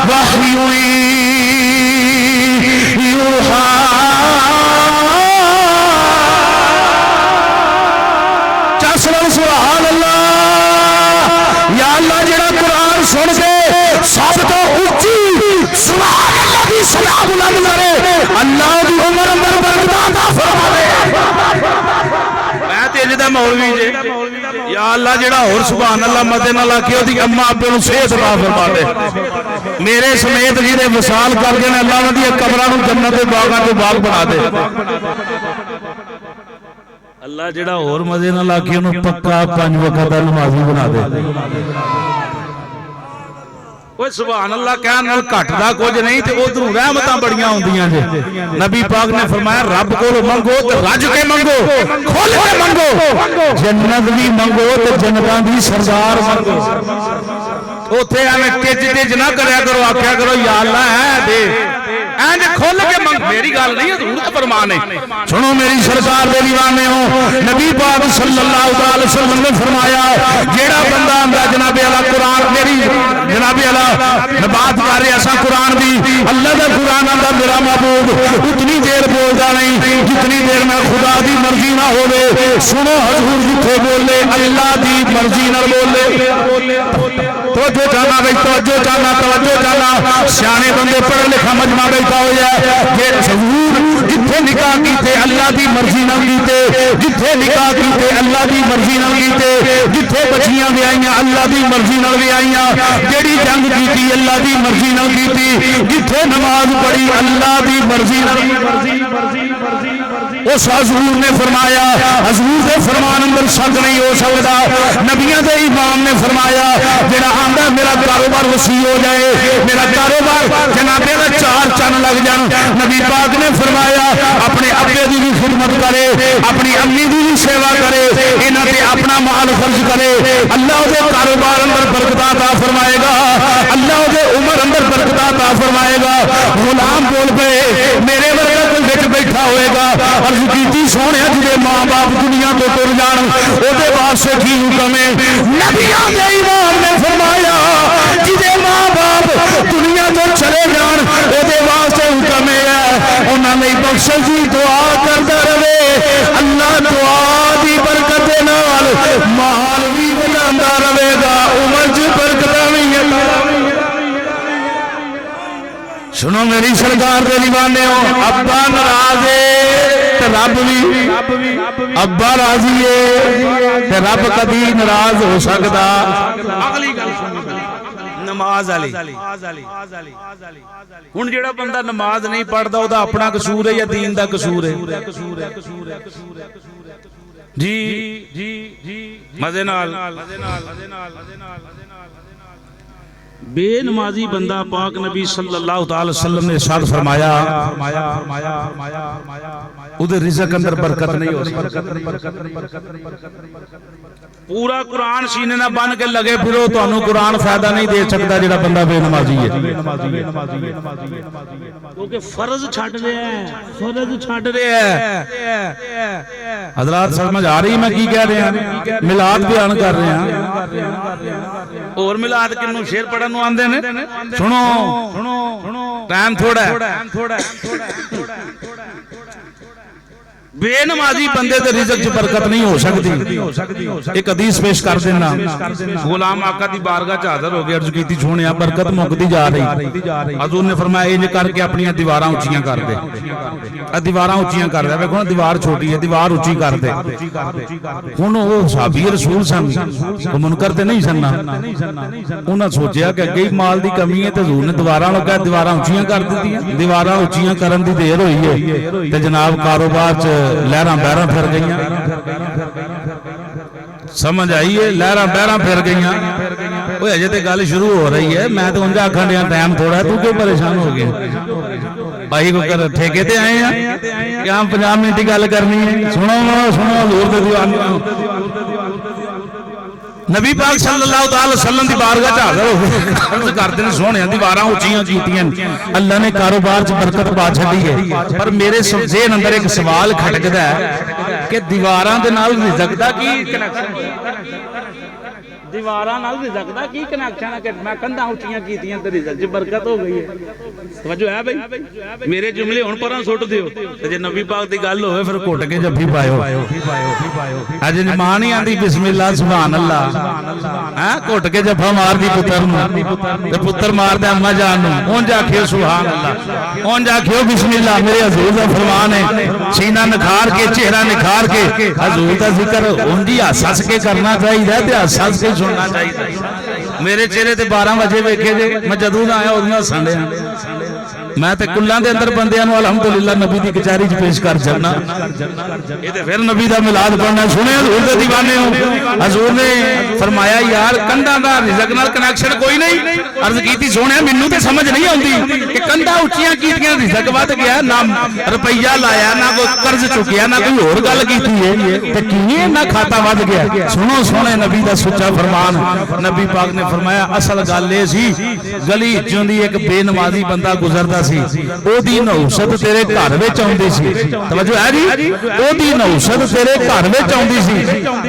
वह्युन यूहा। सुभान अल्लाह, या अल्लाह जेड़ा कुरान सुन के सब तो उच्ची सुभान अल्लाह की सदा बुलंद करे, अल्लाह की उम्र अंदर बरकत अता फरमावे। मैं ते इंज दा मौलवी जे, या अल्लाह जेड़ा होर सुभान अल्लाह मदे नाल आखे ओदी अम्मा अब्बे नूं सेहत अता फरमावे। मेरे समेत जिहदे विसाल करके ने अल्लाह उन्हां दी कबरां नूं जन्नत दे बागां चों बाग बना दे। अल्लाह जेड़ा होर मजे नाल आखे उन्होंने पक्का 5 वक्त दा नमाजी बना दे। ओए सुभान अल्लाह कहण नाल घटदा कुछ नहीं ते उधरों रहमतां बड़ियां आउंदियां जे। नबी पाक ने फरमाया रब कोल मंगो ते रज के मंगो, खोल के मंगो, जन्नत भी मंगो ते जन्नतां दी सरदार मंगो। उथे एवें टिच ना करया करो, आख्या करो या अल्लाह है दे, एंज खोल के मंग। मेरी गल नहीं, हजूर दा फरमान है। सुनो मेरी सरकार दे दीवाने हो, नबी पाक सल्लल्लाहु अलैहि वसल्लम ने फरमाया जेड़ा बंदा आंदा जनाबे अला कुरान, मेरी जनाबे अला बात कर रहे असा कुरान दी, अल्लाह दा कुरान आंदा मेरा महबूब उतनी देर बोलदा नहीं जितनी देर में खुदा दी मर्जी ना होवे। सुनो हजूर जिथे बोले अल्लाह दी मर्जी नाल बोले। तवज्जो जाना भाई, तवज्जो जाना, तवज्जो जाना। सियाने बंदे पढ़े लिखा मजमा बैठा हो जाए। जे हजूर जिथे निकाह कीते अल्लाह दी मर्जी नाल कीते, जिथे निकाह कीते अल्लाह दी मर्जी नाल कीते, जिथे बच्चियां विआईयां अल्लाह दी मर्जी नाल विआईयां, जेड़ी जंग कीती अल्लाह दी मर्जी नाल कीती, जिथे नमाज पढ़ी अल्लाह दी मर्जी नाल। उस हजूर ने फरमाया, हजूर के फरमान अंदर शक नहीं हो सकता। नबियां दे इमाम ने फरमाया जेड़ा आंदा मेरा कारोबार वसी हो जाए, मेरा कारोबार जनाबे दा 4 चन लग जान। नबी पाक ने फरमाया अपने अब्बे की भी खिदमत करे, अपनी अम्मी की भी सेवा करे, इन्हां ते अपना माल खर्च करे, अल्लाह दे कारोबार अंदर बरकत अता फरमाएगा, अल्लाह दे उम्र अंदर बरकत अता फरमाएगा। गुलाम बोल पे मेरे वर्गा कोई विच बैठा होएगा, अर्ज कीती सोहणिया जिहदे मां बाप दुनिया तो तुर जान ओदे वास्ते की हुक्म है? नबियां दे इमाम ने फरमाया जिहदे मां बाप दुनिया तो चले जान ओदे वास्ते हुक्म है उन्हां लई बख्शिश दी दुआ करदा रहे। अल्लाह दुआ दी बरकत दे नाल माल भी बनांदा रहेगा, उम्र च बरकतां भी अता। सुनो मेरी सरकार दे दीवाने हो, अब्बा नाराज है रब भी अब्बा राजी है ते रब कदी नाराज हो सकता। अगली गल नमाज वाली हुण जेड़ा बंदा नमाज नहीं पढ़दा ओदा अपना कसूर है या दीन दा कसूर है? जी जी जी मजे नाल बेनमाजी बंदा पाक नबी सल्लल्लाहु अलैहि वसल्लम ने इरशाद फरमाया उहदे रिज़्क अंदर बरकत नहीं हो सकती। पूरा कुरान सीने ना बन के लगे फिरो तुहानू कुरान फायदा नहीं दे सकता जेड़ा बंदा बेनमाजी है, क्योंकि फर्ज छड्ड रहा है, फर्ज छड्ड रहा है। हज़रात समझ आ रही मैं की कह रहा हूं? मिलाद बयान कर रहे हैं और मिलाद किन्नू शेर पढ़न नूं आंदे ने। सुनो टाइम थोड़ा है। बेनमाजी बंदे दे रिज़्क च बरकत नहीं हो सकती। एक हदीस पेश कर देना। गुलाम आका दी बारगाह च हाज़र हो गया, अर्ज कीती सोहणिया बरकत मुकदी जा रही। हज़ूर ने फरमाया इंज करके अपनी दीवारां उच्चियां कर दे, दीवारां उच्चियां कर दे। देखो दीवार छोटी है, दीवार उच्ची कर दे। हुण ओह सहाबी रसूल सन, ओह मुनकर ते नहीं सन्ना। उन्हां सोचिया कि अगे माल दी कमी है ते हज़ूर ने दीवारां नूं कहा दीवारां उच्चियां कर दित्तियां। दीवारां उच्चियां करन दी देर होई है ते जनाब कारोबार च लहरां बहरां फिर गई। समझ आई है? लहरां बहरां फिर गई। अजे तो गल शुरू हो रही है, मैं तो उंज आखन दिया टाइम थोड़ा है, तू क्यों परेशान हो गया? भाई को कर ठेके ते आए हैं कि हम 50 मिनट की गल करनी है। सुनो सुनो हज़ूर दे दीवाने नबी पाक सल्लल्लाहु अलैहि वसल्लम दी बारगाह च हाज़र हो गए। अर्ज करदे ने सोहणिया दीवारां उच्चियां कीतियां, अल्लाह ने कारोबार च बरकत पा छड्डी है। पर मेरे ज़हन अंदर एक सवाल खटकदा है कि दीवारां दे नाल रिज़्क दा की कनैक्शन? दीवारां नाल रिज़्क दा की कनैक्शन है? मैं कंधां उच्चियां कीतियां ते रिज़्क च बरकत हो गई है। तवज्जो है भाई? मेरे जुमले हुण परां सुट दिओ ते जे नबी पाक दी गल होवे फिर घुट के जफ्फी पायो। अज मां नहीं आंदी बिस्मिल्लाह सुभान अल्लाह, हैं घुट के जफ्फा मार दी पुत्तर नूं ते पुत्तर मार दे अम्मा जान नूं। उंज आखियो सुभान अल्लाह, उंज आखियो बिस्मिल्लाह। मेरे हज़ूर दा फरमान है, सीना निखार के चेहरा निखार के हज़ूर दा जिक्र उंज ही हस हस के करना चाहिए ते हस हस के सुनना चाहिए। मेरे चेहरे ते 12 बजे वेखे जे मैं जदों दा आया उदों हसन दिया। मैं ते कुल्लां दे अंदर बंदियां नूं अलहमदुलिल्लाह नबी दी कचहरी च पेश कर छड्डना। ये ते फिर नबी दा मिलाद पढ़ना। सुने हज़ूर दे दीवाने हो, हज़ूर ने फरमाया यार कंधां दा रिज़्क नाल कनैक्शन कोई नहीं। अर्ज कीती सोहणिया मैनूं ते समझ नहीं आउंदी कि कंधां उच्चियां कीतियां रिज़्क वध गया, ना रुपया लाया, ना कोई कर्ज चुकिया, ना कोई होर गल कीती है ते किवें ना खाता वध गया। सुनो सोहणे नबी दा सच्चा फरमान। नबी पाक ने फरमाया असल गल ये सी, गली चों दी एक बेनमाजी बंदा गुजरदा सी, ओदी नहुसत तेरे घर विच आउंदी सी। तवज्जो है जी? ओदी नहुसत तेरे घर विच आउंदी सी,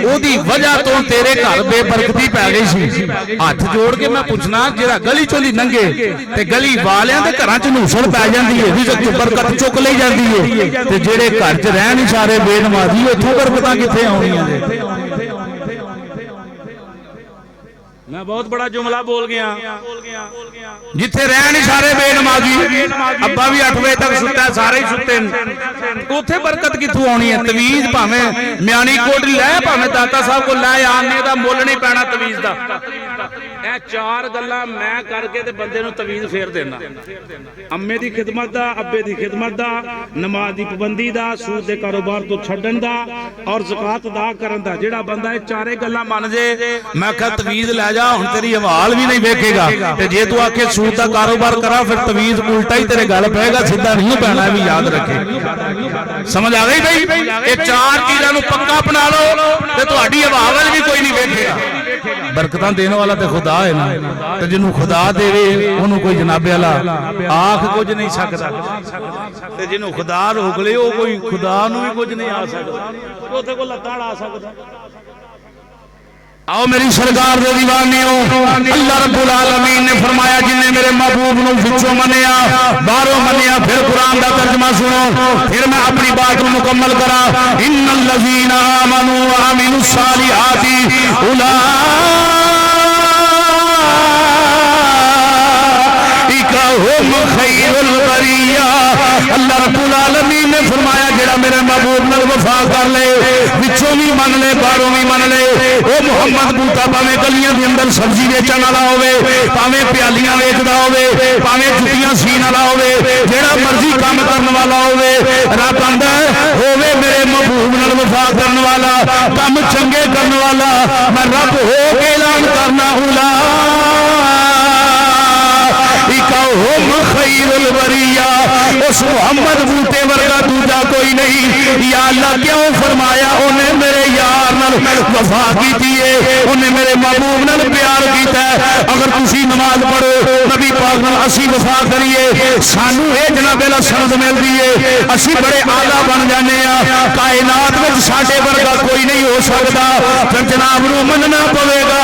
ओदी वजह तो तेरे घर बेबरकती पै गई सी। हथ जोड़ के मैं पूछना, जेड़ा गली चों दी लंघे ते गली वालियां दे घरां च नहुसत पै जांदी है, रिज़्क च बरकत चुक लई जांदी है, ते जेड़े घर च रहण सारे बेनमाजी उत्थों बरकतां कित्थे आउणियां ने? मैं बहुत बड़ा जुमला बोल गया। जिथे रहन सारे बेनमाजी, अब्बा भी 8 बजे तक सुता, सारे ही सुते, उथे बरकत कित्थों आनी है? तवीज भावें म्याणी कोट लै, भावें दाता साहब को लै आने दा मुल नहीं पैना तवीज दा। ਇਹ 4 ਗੱਲਾਂ मैं करके ते बंदे नूं तवीज फेर देना। अम्मे दी खिदमत दा, अब्बे दी खिदमत दा, नमाज दी पाबंदी दा, सूद दे कारोबार तो छड्डण दा और ज़कात अदा करन दा। जेड़ा बंदा ये 4 गल्लां मन जे, मैं कहा तवीज लै जा, हुण तेरी हवाल भी नहीं वेखेगा। ते जे तू आखे सूद दा कारोबार करा, फिर तवीज उल्टा ही तेरे गल पेगा, सीधा नहीं पैना, भी याद रखे। समझ आ गई भाई? ये 4 चीज़ां नूं पक्का अपना लो ते तुहाडी हवाल भी कोई नहीं वेखेगा। बरकतां देने वाला तो खुदा है ना, तो जिन्हों खुदा देवे उन्होंने कोई जनाबे वाला आख कुछ नहीं सकता, ते जिन्हों खुदा रोक ले वो कोई खुदा नूं भी कुछ नहीं आ सकता, उथे कोई लत्तां ला सकता। आओ मेरी सरकार दे दीवानियों, अल्लाह रब्बुल आलमीन ने फरमाया जिन्हें मेरे महबूब नूं विचों मनिया, बाहरों मनिया। फिर कुरान दा तर्जमा सुनो, फिर मैं अपनी बात को मुकम्मल करा। इन्नल लज़ीना आमनू व अमिलुस सालिहाति उलाइका हुम खैरुल बरिया। अल्लाह रब्बुल आलमीन ने फरमाया जेड़ा मेरे महबूब पिछों भी मन ले बाहरों भी मन ले वो मुहम्मद बूटा भावें गलियां के अंदर सब्जी बेचण वाला होवे भावें प्यालियां वेचदा होवे भावें जुत्तियां सीन वाला होवे जेड़ा मर्जी काम करने वाला होवे रब आंदा होवे मेरे महबूब नाल वफा करने वाला काम चंगे करने वाला मैं रब हो के ऐलान करना उला खैरुल बरिया उस मुहम्मद बूटे वर्गा दूजा कोई नहीं या अल्लाह क्यों फरमाया उन्हें मेरे यार नाल वफा की है उन्हें मेरे महबूब नाल प्यार किया है अगर तुसी नमाज पढ़ो नबी पाक नाल असी वफा करिए सानू ये जनाबे ला सनद मिलती है असी बड़े आला बन जाने कायनात में साडे वर्गा कोई नहीं हो सकता फिर जनाब नू मनना पवेगा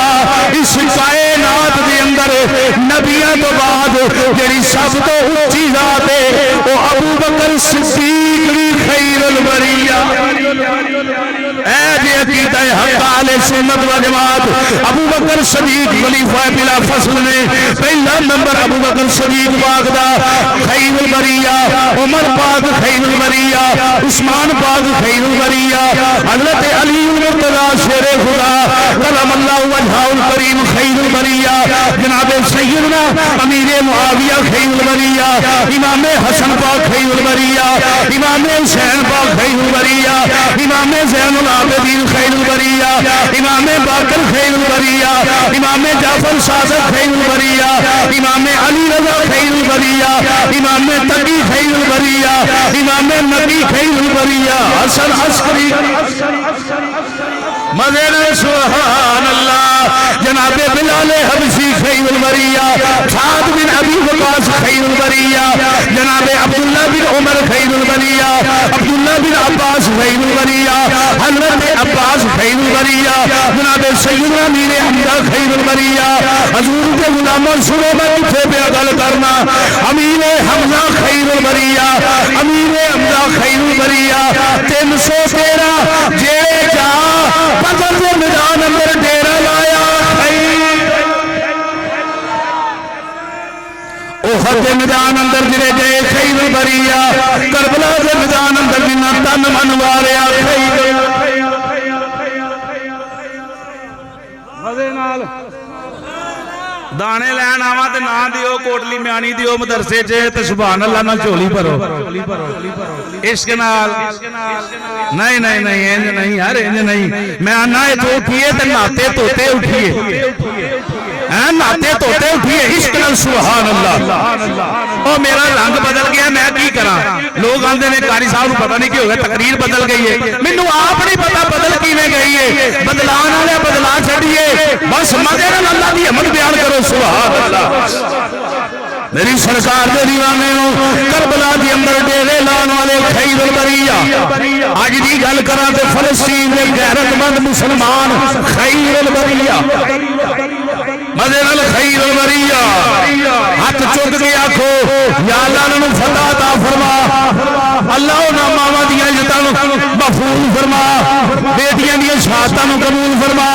इस कायनात के अंदर नबियां तो बाद जेड़ी सब तो उच्ची जात है वो अबू बकर सिद्दीक दी खैरुल बरिया ऐ जे अकीदा हक अहले सुन्नत व जमात अबू बकर सिद्दीक खलीफा बिला फसल ने पहला नंबर अबू बकर सिद्दीक पाक दा खैरुल बरिया उमर पाक खैरुल बरिया उस्मान पाक खैरुल बरिया हजरत अली मुर्तजा शेरे खुदा कलम अल्लाह वजहुल करीम खैरुल बरिया जनाब सैयदना अमीर मुआविया खैरुल बरिया इमाम हसन पाक खैरुल बरिया इमाम हुसैन पाक खैरुल बरिया इमाम ज़ैनुल आबिदीन खैरुल बरिया इमाम बाकर खैरुल बरिया इमाम जाफर सादिक खैरुल बरिया इमाम अली रज़ा खैरुल बरिया इमाम तकी खैरुल बरिया इमाम नबी खैरुल बरिया हसन अस्करी मज़े सुभान अल्लाह जनाबे बिलाल हबशी खैरुल बरिया साद बिन अबी वक़ास खैरुल बरिया जनाबे अब्दुल्लाह बिन उमर खैरुल बरिया अब्दुल्लाह बिन अब्बास खैरुल बरिया हजरत अब्बास खैरुल बरिया जनाबे सैयदना मीर हमजा खैरुल बरिया हजूर के गुलामों सुनो मैं किथे पे गल करना अमीर हमजा खैरुल बरिया अमीर हमजा खैरुल बरिया 313 जेड़े जा बदर के मैदान अंदर डेरा लाया ओहद के मैदान अंदर जिले गए खैरुल बरिया करबला के मैदान अंदर जिन्ना तन मन वारिया मजे नाल दाने लैन आवा ते ना दियो कोटली म्यानी दियो मदरसे च ते सुभान अल्लाह नाल झोली भरो इश्क नाल नहीं नहीं नहीं इंज नहीं यार इंज नहीं मैं आना इथों उठिए ते नाते तोते उठिए हैं नाते तोते उठिए इश्क नाल सुभान अल्लाह ओ मेरा रंग बदल गया मैं की करा लोग आंदे ने कारी साहब पता नहीं की हो गया तकरीर बदल गई है मेनू आप नहीं पता बदल किवें गई है बदलान वाले बदला छड़िए बस मजे नाल अल्लाह दी हिम्मत बयान करो सुभान अल्लाह मेरी सरकार दे दीवाने नो करबला के अंदर डेरे लाने वाले खैरुल बरिया आज दी गल करा ते फलस्तीन दे गैरतमंद मुसलमान खैरुल बरिया मजे नाल खैरुल बरिया हाथ चुक के आखो या अल्लाह नु फतह अता फरमा अल्लाह ना मावा दी इज्जतां नु महफूज फरमा बेटियां दी शहादतां नु कबूल फरमा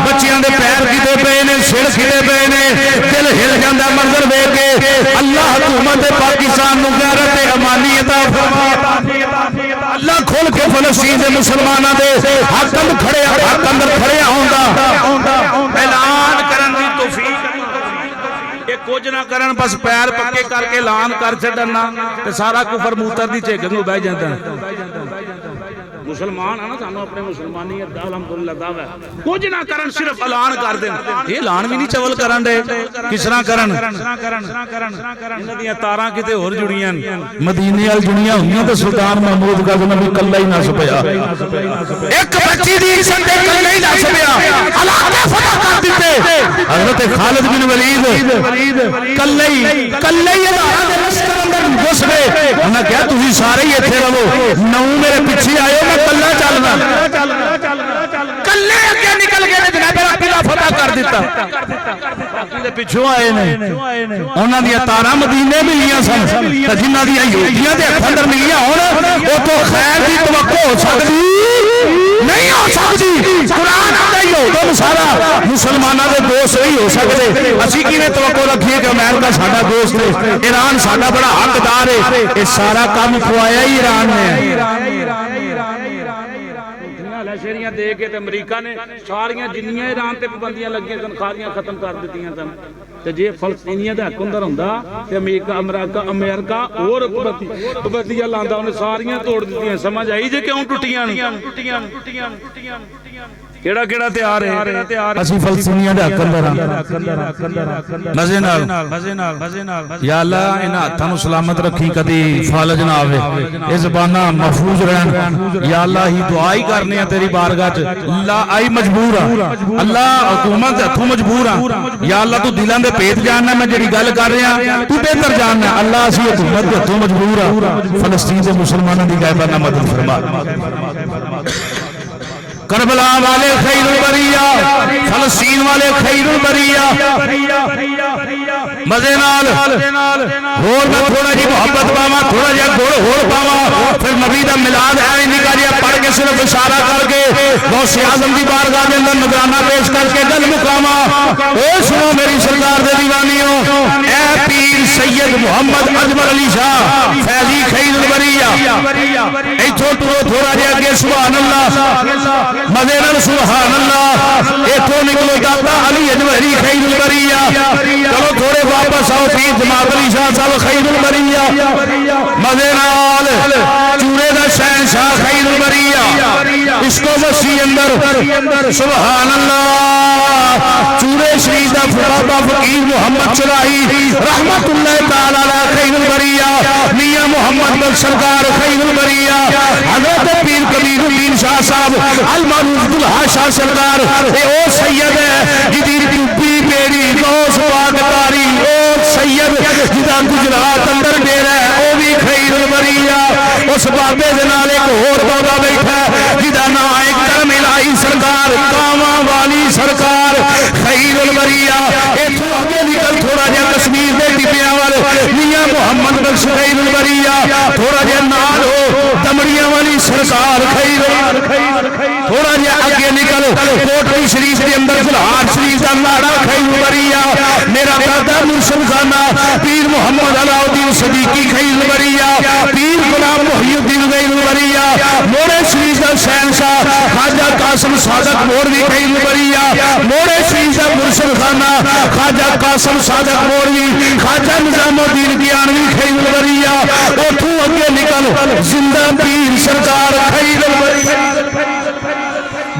बच्चियां दे पैर किते पे ने सिर किते पे ने दिल हिल जांदा मंजर देख के अल्लाह हुकूमत पाकिस्तान नु गैरत अमानी अता फरमा अल्लाह खोल के फलस्तीन दे मुसलमानां दे हक अंदर खड़े होंदा ऐलान करन दी तौफीक ये कुछ ना करन बस पैर पक्के करके ऐलान कर छड़ना ते सारा कुफर मूतर दी झेग नु बह जांदा मुसलमान है ना सानू अपने मुसलमानियत दा अल्हम्दुलिल्लाह दावा कुछ ना करन सिर्फ ऐलान कर देन ये ऐलान भी नहीं चवल करन दे किस तरह करन इन्हां दी तारां किते होर जुड़ियां मदीने वाल जुड़ियां होईयां ते सुल्तान महमूद गजनवी कल्ला ही नस पिया एक बच्ची दी इज्जत ते कल्ला ही नस पिया अल्लाह ने फतह कर दिते हजरत खालिद बिन वलीद कल्ला ही अल्लाह दे लश्कर अंदर घुस गए उन्हां कहा तुसी सारे ही इत्थे रहो नौ मेरे पीछे आयो कल्ला चलना कल्ले अगे निकल गए जनाब किला फतह कर दिता बाकी पिछों आए ने उन्हां दी तारां मदीने मिलियां सन ते जिन्हां दी यहूदियां दे हत्थ अंदर मिलियां होण ओथों खैर दी तवक्को हो सकदी नहीं हो सकदी कुरान आंदा ही हो सारा मुसलमानां दे दोस्त नहीं हो सकदे असीं किवें तवक्को रखीए कि अमेरिका साडा दोस्त है ईरान साडा बड़ा हकदार है ये सारा काम खुआया ही ईरान ने खारियां दे के ते अमरीका ने सारियां जिन्नियां ईरान ते पाबंदियां लगियां सन खारियां खत्म कर दित्तियां सन ते जे फलस्तीनियां दा हक हुंदा हुंदा ते अमेरिका और पाबंदियां लांदा उन्हें सारियां तोड़ दित्तियां। समझ आई जे क्यों टुटियां केड़ा केड़ा तैयार है ਅਸੀਂ ਫਲਸਤੀਨੀਆਂ ਦੇ ਹੱਕ ਅੰਦਰ ਮਜ਼ੇ ਨਾਲ या अल्लाह इन हत्थां नूं सलामत रखी कदी फालज ना आवे ये ज़बानां महफूज रहन या अल्लाह ही दुआ ही करने आ तेरी बारगाह च ला आई मजबूर आ अल्लाह हुकूमत हत्थों मजबूर आ या अल्लाह तू दिलां दे भेद जानना मैं जेड़ी गल कर रहा तू बेहतर जानना अल्लाह असीं हुकूमत दे हत्थों मजबूर आ फलस्तीन दे मुसलमानां दी गायबाना मदद फरमा। करबला वाले खैरुल बरिया फलस्तीन वाले खैरुल बरिया मजे नाल होर मैं थोड़ा जी मोहब्बत पावा थोड़ा जिहा गुड़ होर पावा फिर नबी दा मिलाद है निका जिहा पढ़ के सिर्फ इशारा करके गौसे आजम दी बारगाह दे अंदर नजराना पेश करके गल मुकावा। ओ सुनो मेरी सरकार दे दीवानियों ए पीर सैयद मोहम्मद अजमल अली शाह फैजी खैरुल बरिया इथों थोड़ा जिहा अगे सुभान अल्लाह मजे नाल सुभान अल्लाह इथों निकलो दादा अली अजमली खैरुल बरिया चलो थोड़े वापस आओ पीर जमात अली शाह साहब खैरुल बरिया मजे नाल चूड़े दा शहंशाह खैरुल बरिया इसको वसी अंदर सुभान अल्लाह चूड़े शरीफ दा बाबा फकीर मोहम्मद चराही रहमतुल्लाह तआला अलैह खैरुल बरिया मियां मोहम्मद बख्श सरकार खैरुल बरिया हजरत पीर कबीरुद्दीन शाह साहब अलमारूफ दुल्हा शाह सरकार ए ओ सैयद है जिदी रूपी मेरी गौस पाकदारी ओ सैयद जिदा गुजरात अंदर डेरा है ओ भी खैरुल बरिया उस बाबे दे नाल एक होर बाबा बैठा जिदा नाम है करम इलाही सरकार कामा वाली सरकार खैरुल बरिया इथों अगे निकल थोड़ा जिहा कश्मीर दे टिबियां वाल मियां मोहम्मद बख्श खैरुल बरिया थोड़ा जिहा नाल हो दमड़ियां वाली सरकार खैरुल थोड़ा जिहा अगे निकल कोटली शरीफ के अंदर गुलहार शरीफ का लाड़ा खैरुल बरिया मेरा दादा मुर्शद खाना पीर मोहम्मद अलाउद्दीन सदीकी खैरुल बरिया पीर गुलाम मुहिउद्दीन खैरुल बरिया मोरे शरीफ का शहंशाह ख्वाजा कासिम सादक मोरवी खैरुल बरिया मोरे शरीफ का मुर्शद खाना ख्वाजा कासिम सादक मोरवी ख्वाजा निजामुद्दीन गियानवी खैरुल बरिया उठों अगे निकल जिंदा पीर सरकार खैरुल बरिया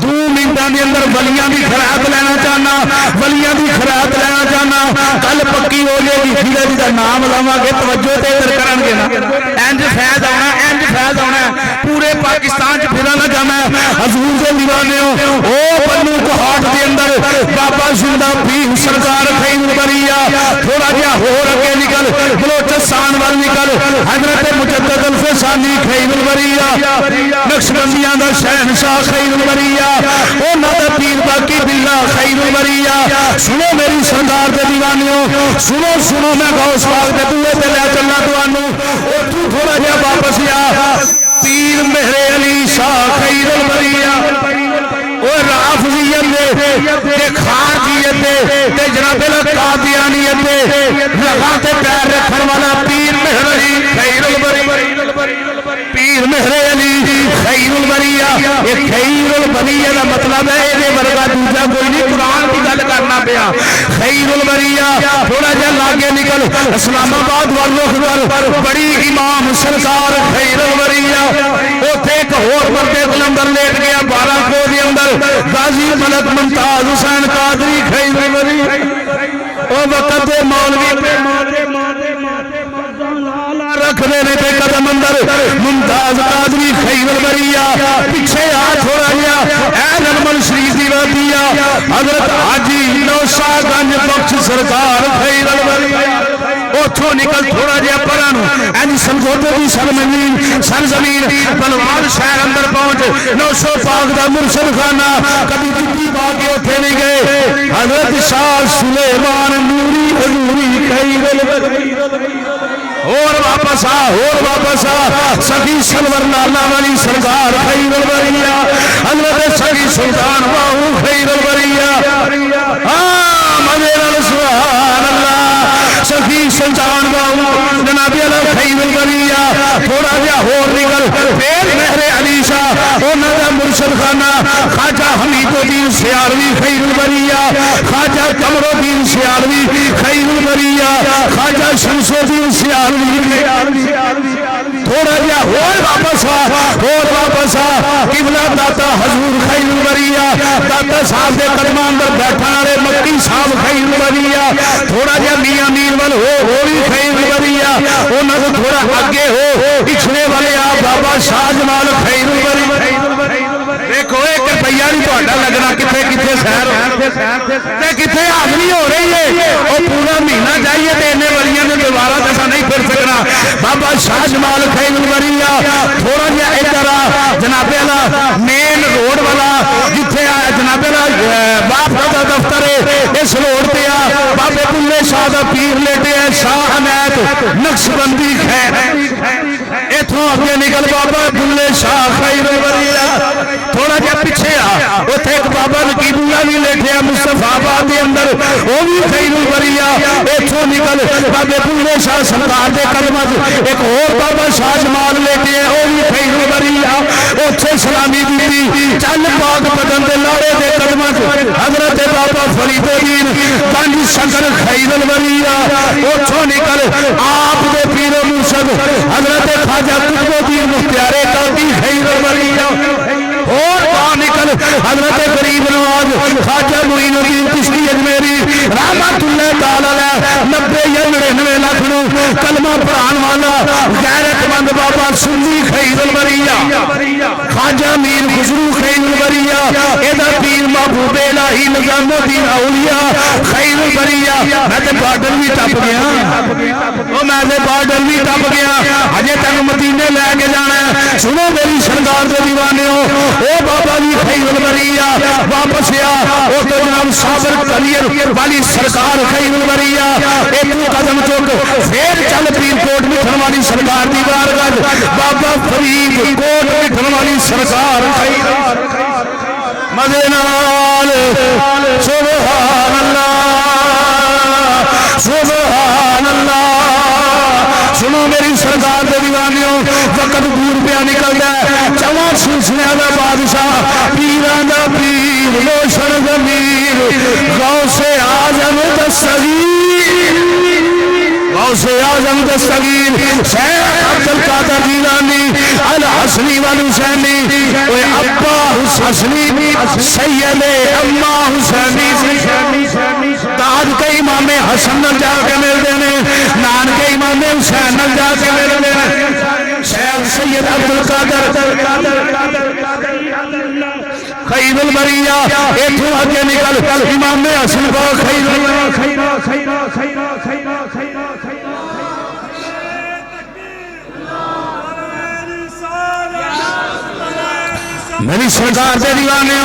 2 मिनटां दे अंदर वलियां दी खरात लेना चाहना वलियां दी खरात लेना चाहना कल पक्की हो जाएगी फिर दा नाम लावांगे तवज्जो ते इधर करनगे ना इंज फैज आना पूरे पाकिस्तान च फिरना ना जाना हजूर दे दीवानेओ ओ बन्नू कोहाट दे अंदर बाबा जिंदा पीर सरकार खैरुल बरिया थोड़ा जिहा होर अगे निकल बलोचिस्तान वाल निकल हजरत मुजद्दद अल्फसानी खैरुल बरिया नक्शबंदियां दा शहंशाह खैरुल बरिया पीर बाकी बिल्ला खैरुल बरिया सुनो मेरी सरकार दे दीवानियों सुनो सुनो मैं गौस पाक दे दूए ते ले चलना तुहानू तू थोड़ा जिहा वापस आ पीर मेहरे अली शाह खैरुल बरिया ओ राफजियत ते खारजियत ते जनाब कादियानियत लगा ते पैर रखन वाला पीर मेहरे अली खैरुल बरिया पीर मेहरे अली खैरुल बरिया ये खैरुल बरिया का मतलब है ये वर्गा दूसरा कोई नहीं कुरान की गल करना पिया खैरुल बरिया थोड़ा जिहा लागे निकल इस्लामाबाद वालों पर बड़ी इमाम सरकार खैरुल बरिया उथे एक होर मर्दे कलंदर लेट गया 12 को के अंदर गाजी मलक मुमताज हुसैन कादरी खैरुल बरिया ओ वक्त दे मौलवी पे रख देने पे कदम अंदर मुमताज कादरी खैरुल बरिया पीछे आ थोड़ा जिहा ऐ नरमल शरीफ दी वादिया हजरत हाजी नौशागंज बख्श सरकार खैरुल बरिया उथों निकल थोड़ा जिहा परां नूं इंज सलगोटे दी सरजमीन बलवान शहर अंदर पहुंच 900 पाक दा मुर्शद खाना कभी जुत्ती पा के उठे नहीं गए हजरत शाह सुलेमान नूरी हजूरी खैरुल बरिया और वापस आ सखी सलवर लाला वाली सरकार खैरुल बरिया हजरत सखी सुल्तान बाहू खैरुल बरिया मजे नाल सुभान अल्लाह सखी सुल्तान बाहू जनाब अला खैरुल बरिया थोड़ा जिहा होर निकल फिर मेहरे अली शाह उन्हां दा मुर्शद खाना ख्वाजा हमीदुद्दीन सियालवी खैरुल बरिया, ख्वाजा कमरुद्दीन सियालवी खैरुल बरिया, ख्वाजा शमसुद्दीन सियालवी। थोड़ा जिहा होर वापस आ किबला दाता हजूर खैरुल बरिया, दाता साहब के कदमां अंदर बैठने वाले मक्की साहब खैरुल बरिया। थोड़ा जिहा मियां मीर वाल हो भी खैरुल बरिया, उन्हां तो थोड़ा अगे हो पिछले वाले आ बाबा शाहजमाल खैरुल बरिया। देखो एक रुपया नहीं तुहाडा लगना, किथे किथे सैर ते किथे हाजरी हो रही है। वो पूरा महीना चाहिए तो इन्ने वलियां ने दोबारा जैसा नहीं फिर सकना। बाबा शाहजमाल खैरुल बरिया थोड़ा जिहा इधर आ जनाबे वाला मेन रोड वाला जिथे आया जनाबे वाला बाप का दफ्तर है, इस रोड पे आ बाबे बुल्ले शाह का पीर लेटे है शाह अनैत नक्शबंदी खैर। इथों अगे निकल बाबा बुल्ले शाह खैरुल बरिया। थोड़ा जिहा पिछे आ उथे एक बाबा नकीबुल्ला भी लेटे मुस्तफाबाद के अंदर, वो भी खैरुल बरिया। इथों निकल बाबे बुल्ले शाह सरकार के कदमां एक और बाबा शाहजमाल लेटे है, वो भी खैरुल बरिया। उथे सलामी दी चल पाक बदन के लाड़े के कदमां हजरत बाबा फरीदुद्दीन गंज शंकर खैरुल बरिया। उथों निकल आप दे पीर मुर्शद हजरत ख्वाजा कुतुबुद्दीन मुख्तियार कादी खैरुल बरिया। और बाहर निकल हजरत गरीब नवाज ख्वाजा मुईनुद्दीन चिश्ती अजमेरी रहमतुल्लाह तआला अलैह 90 या 99 लाख नु कलमा पढ़ाने वाला गैरतमंद बाबा सुन्नी खैरुल बरिया। ख्वाजा मीर खुसरू खैरुल बरिया, एदा पीर महबूब इलाही निजामुद्दीन औलिया खैरुल बरिया। मैं ते बार्डर भी टप गया, ओ मैं ते बार्डर भी टप गया, अजे तक मदीने लैके जाना है। सुनो मेरी सरदार दे दीवानियों, ओ बाबा जी खैरुल बरिया वापस आ। ओ तो जनाब साबर कलियर वाली सरकार खैरुल बरिया। एक कदम चुक फिर चल पीर कोट मिठन वाली सरकार दी बारगाह बाबा फरीद कोट मिठन वाली सरकार मजे नाल सुभान अल्लाह सुभान अल्लाह। सुनो मेरी सरकार के दीवानियों, वक्त दूर पे निकलता है। चवा सिलसिले का बादशाह पीरां दा पीर रोशन जमीर गौसे आजम दस्तगीर, गौसे आजम दस्तगीर शेख अब्दुल कादिर जीलानी अल हसनी वल हुसैनी। ओए अब्बा हसनी सैयद अम्मा हुसैनी ताज के इमामे हसन नल जाके मिलते हैं, नान के इमामे हुसैन नल जाके मिलते हैं। शेख सैयद अब्दुल कादिर खैरुल बरिया। इथों अगे निकल इमामे हसन पाक खैरुल मेरी सरकार के दीवाने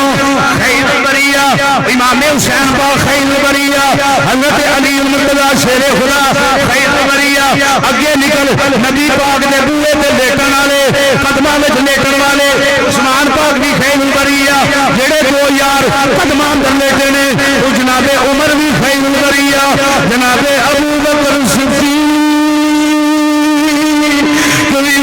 खैरुल बरिया। इमाम हुसैन पाक खैरुल बरिया, हजरत अली मुर्तजा शेरे खुदा खैरुल बरिया। अगे निकल नबी पाक के बूहे पे लेटन वाले कदमां में लेटन वाले उस्मान पाक भी खैरुल बरिया। जेड़े दो यार कदमां अंदर लेटे ने जनाबे उमर भी खैरुल बरिया, जनाबे अबू बकर सिद्दीक भी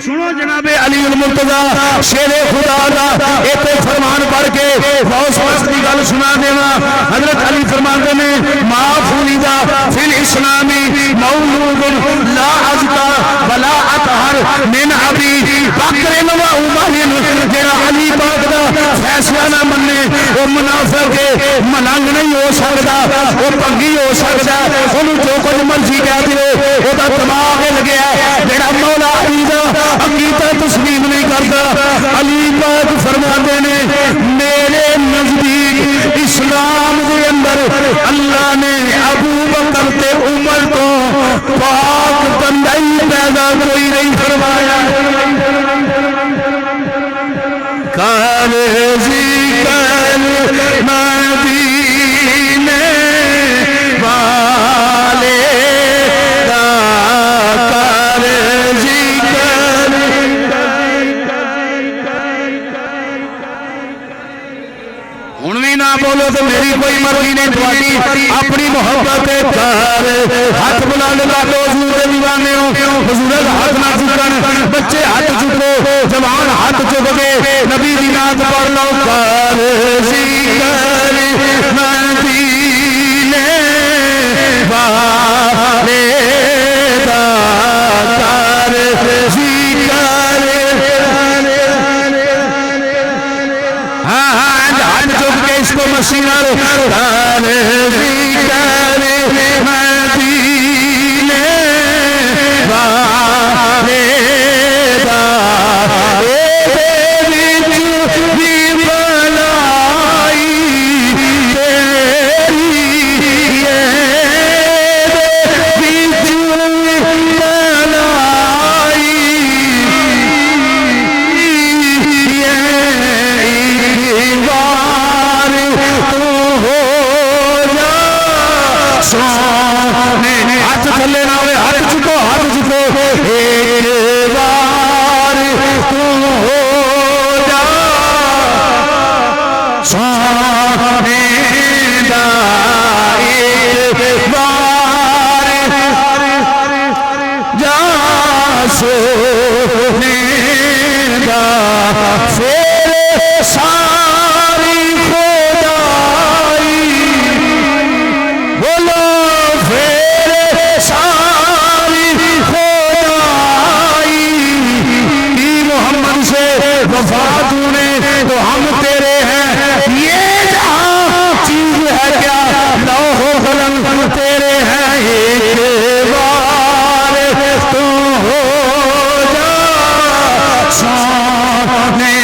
सुनो जनाबे अली मुर्तजा शेरे खुदा दा एक फरमान पढ़ के गौस मस्त की गल सुना देवा। हजरत अली फरमाते ने माफूलिदा फिल इस्लामी मौलूदुन ला अज़का वला अतहर मिन अबी बकर व उमर। जेड़ा अली पाक दा फैसला ना मन्ने वो मुनाफिक है, मलंग नहीं हो सकता, वो भंगी हो सकता, ओनू जो कुछ मर्जी कह दिओ ओदा दिमाग हिल गया। जेड़ा मौला अली दा अकीदा तस्लीम नहीं करता, अली पाक फरमाते ने मेरे नजदीक इस्लाम के अंदर अल्लाह ने अबू बकर ते उमर को पाक बंदा ही पैदा कोई नहीं फरमाया। काले ज़िक्र मदीने वाले दा काले ज़िक्र। हुण भी ना बोलो तो मेरी कोई मर्जी नहीं, थोड़ी अपनी मोहब्बत कर हाथ बुला लगा दो हुजूर दे दीवाने हो हुजूर दा हाथ ना चुकन बच्चे हाथ चुको जवान हाथ चुक के नबी दी नात पढ़ लो कर जिक्र मदीने वाले दा कर जिक्र हाँ हाथ चुक के इसको मसीना कर जिक्र मदीने वाले दा हाथ थले ना हुए हाथ चुको एक बार तू हो जा सोने दा एक बार जा सोने दा फिर सारी खुदाई बोलो वफा तूने तो हम तेरे हैं ये जहां चीज है क्या लौह कलम तेरे हैं एक बार तू हो जा सोने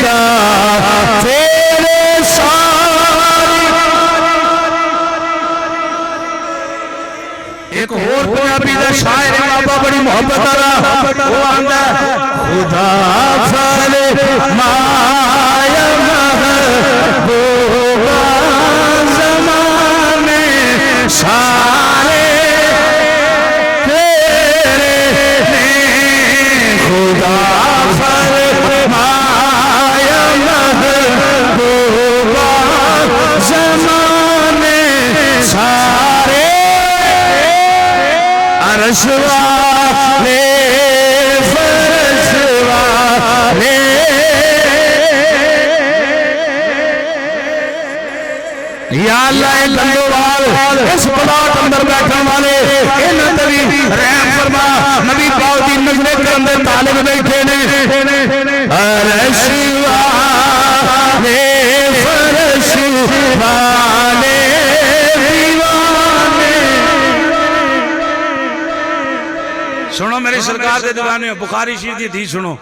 दा तेरे सारी एक और पंजाबी दा शायर है बाबा बड़ी मोहब्बत वाला वो आंदा खुदा फले माया महबूबा ज़माने सारे तेरे ने खुदा फले माया महबूबा ज़माने सारे अर्श वाले या अल्लाह लंदोवाल इस प्लाट अंदर बैठने वाले इन्हां ते भी रहम फरमा नबी पाक दी नजरे करन दे तालिब बैठे ने अर्श वाले फर्श वाले दीवाने सुनो मेरी सरकार दे दीवाने बुखारी शरीफ दी हदीस सुनो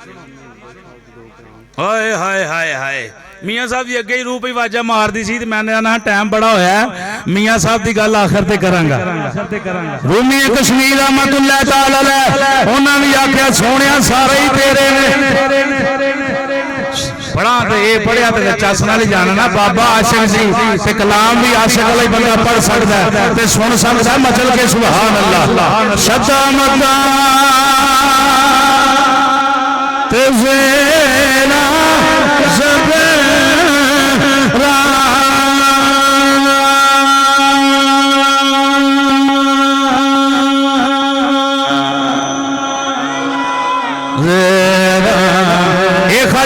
हाय हाय हाय हाय मियाँ साहब जी अगे ही रूप ही वाजा मार दी सी मैंने आना टाइम बड़ा होया मियाँ साहब की गल आखिर ते करांगा रूमी कश्मीर रहमतुल्लाह तआला अलैह उन्हां भी आख्या सोहणिया सारे ही तेरे ने पढ़ा तो ये पढ़िया तो चस नाल ही जाना ना बाबा आशिक जी ते कलाम भी आशिक वाला ही बंदा पढ़ सकदा है ते सुन सकदा है मचल के सुभान अल्लाह सदा मदा ते ज़ेना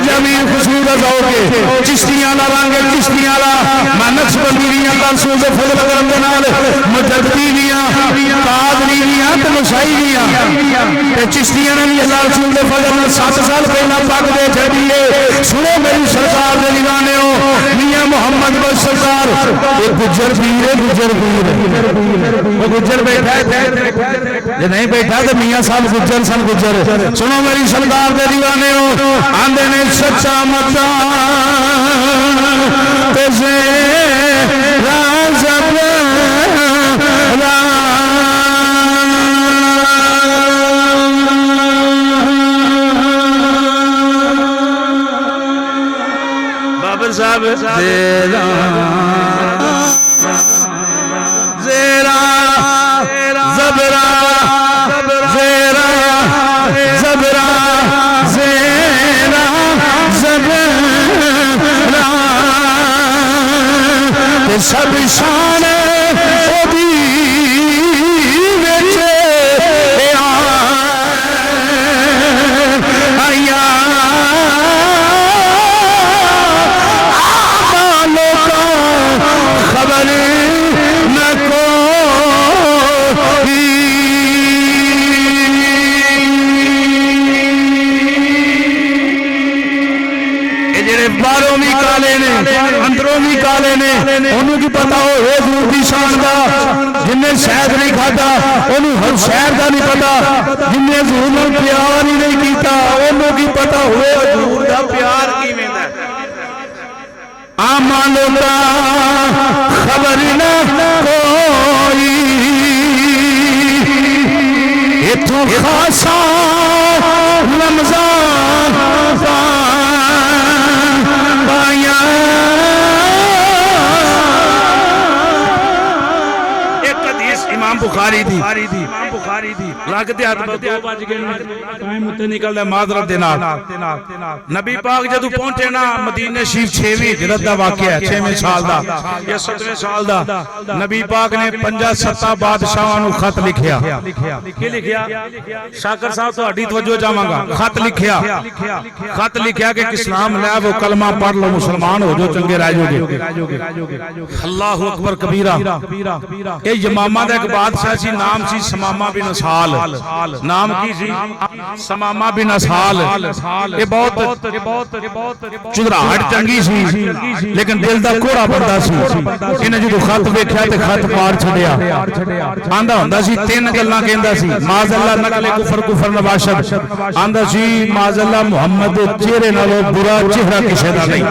जमीन खुशबू दौगे चिश्तियां ला रंग चिश्तियां ला मैं नक्शबंदीयां का सूद फजल करम दे नाल मुजद्दीदियां कादरीयां ते मुसाइदियां ते चिश्तियां ने अल्लाह रसूल दे फजल नाल 7 साल पहला पग दे छड़िए सुनो मेरी सरकार दे दीवाने हो मियां मोहम्मद बख्श सरकार एक गुजर पीर वो गुजर बैठा है जे नहीं बैठा तो मियां साहब गुजर सन गुजर सुनो मेरी सरकार दे दीवाने हो आंदे ने सच्चा मता तेरे राज बाबर साहब तेरा ज़ेरा ज़बरा ज़ेरा ज़बरा सब शान ओदी विच बालों भी काले ने अंदरों भी काले ने उन्होंने की पता हो हजूर की शान का जिन्हें शहद नहीं खाता उन्होंने शहर का नहीं पता जिन्हें हजूर ने प्यार ही नहीं किया उन्होंने की पता हो हजूर का प्यार किवें दा आमा लोगा खबर न कोई इथों खासा रमजान पाया एक हदीस इमाम बुखारी दी लगते हाथ 2 बज गए टाइम उत्ते निकलदा माजरत दे नाल नबी पाक जदों पहुंचे ना मदीने शरीफ 6वीं हिजरत दा वाकया 6वें साल दा या 7वें साल दा नबी पाक ने 5-7 बादशाहां नूं खत लिखिया की लिखिया शाकर साहब तुहाडी तवज्जो चाहांगा खत लिखिया कि इस्लाम ले वो कलमा पढ़ लो मुसलमान हो जो चंगे रह जाओगे अल्लाहु अकबर कबीरा ए यमामा दा एक बादशाह सी नाम सी समामा बिन असाल नाम की सी समामा बिन असाल ये बहुत चुधराहट चंगी सी लेकिन दिल दा कोड़ा बंदा सी इन्हें जो खत वेख्या ते खत पाड़ छड़िया आंदा हुंदा सी 3 गल्लां कहंदा सी माज़अल्लाह नकले कुफर नवाशद आंदा सी माज़अल्लाह मुहम्मद दे चेहरे नालों बुरा चेहरा किसे दा नहीं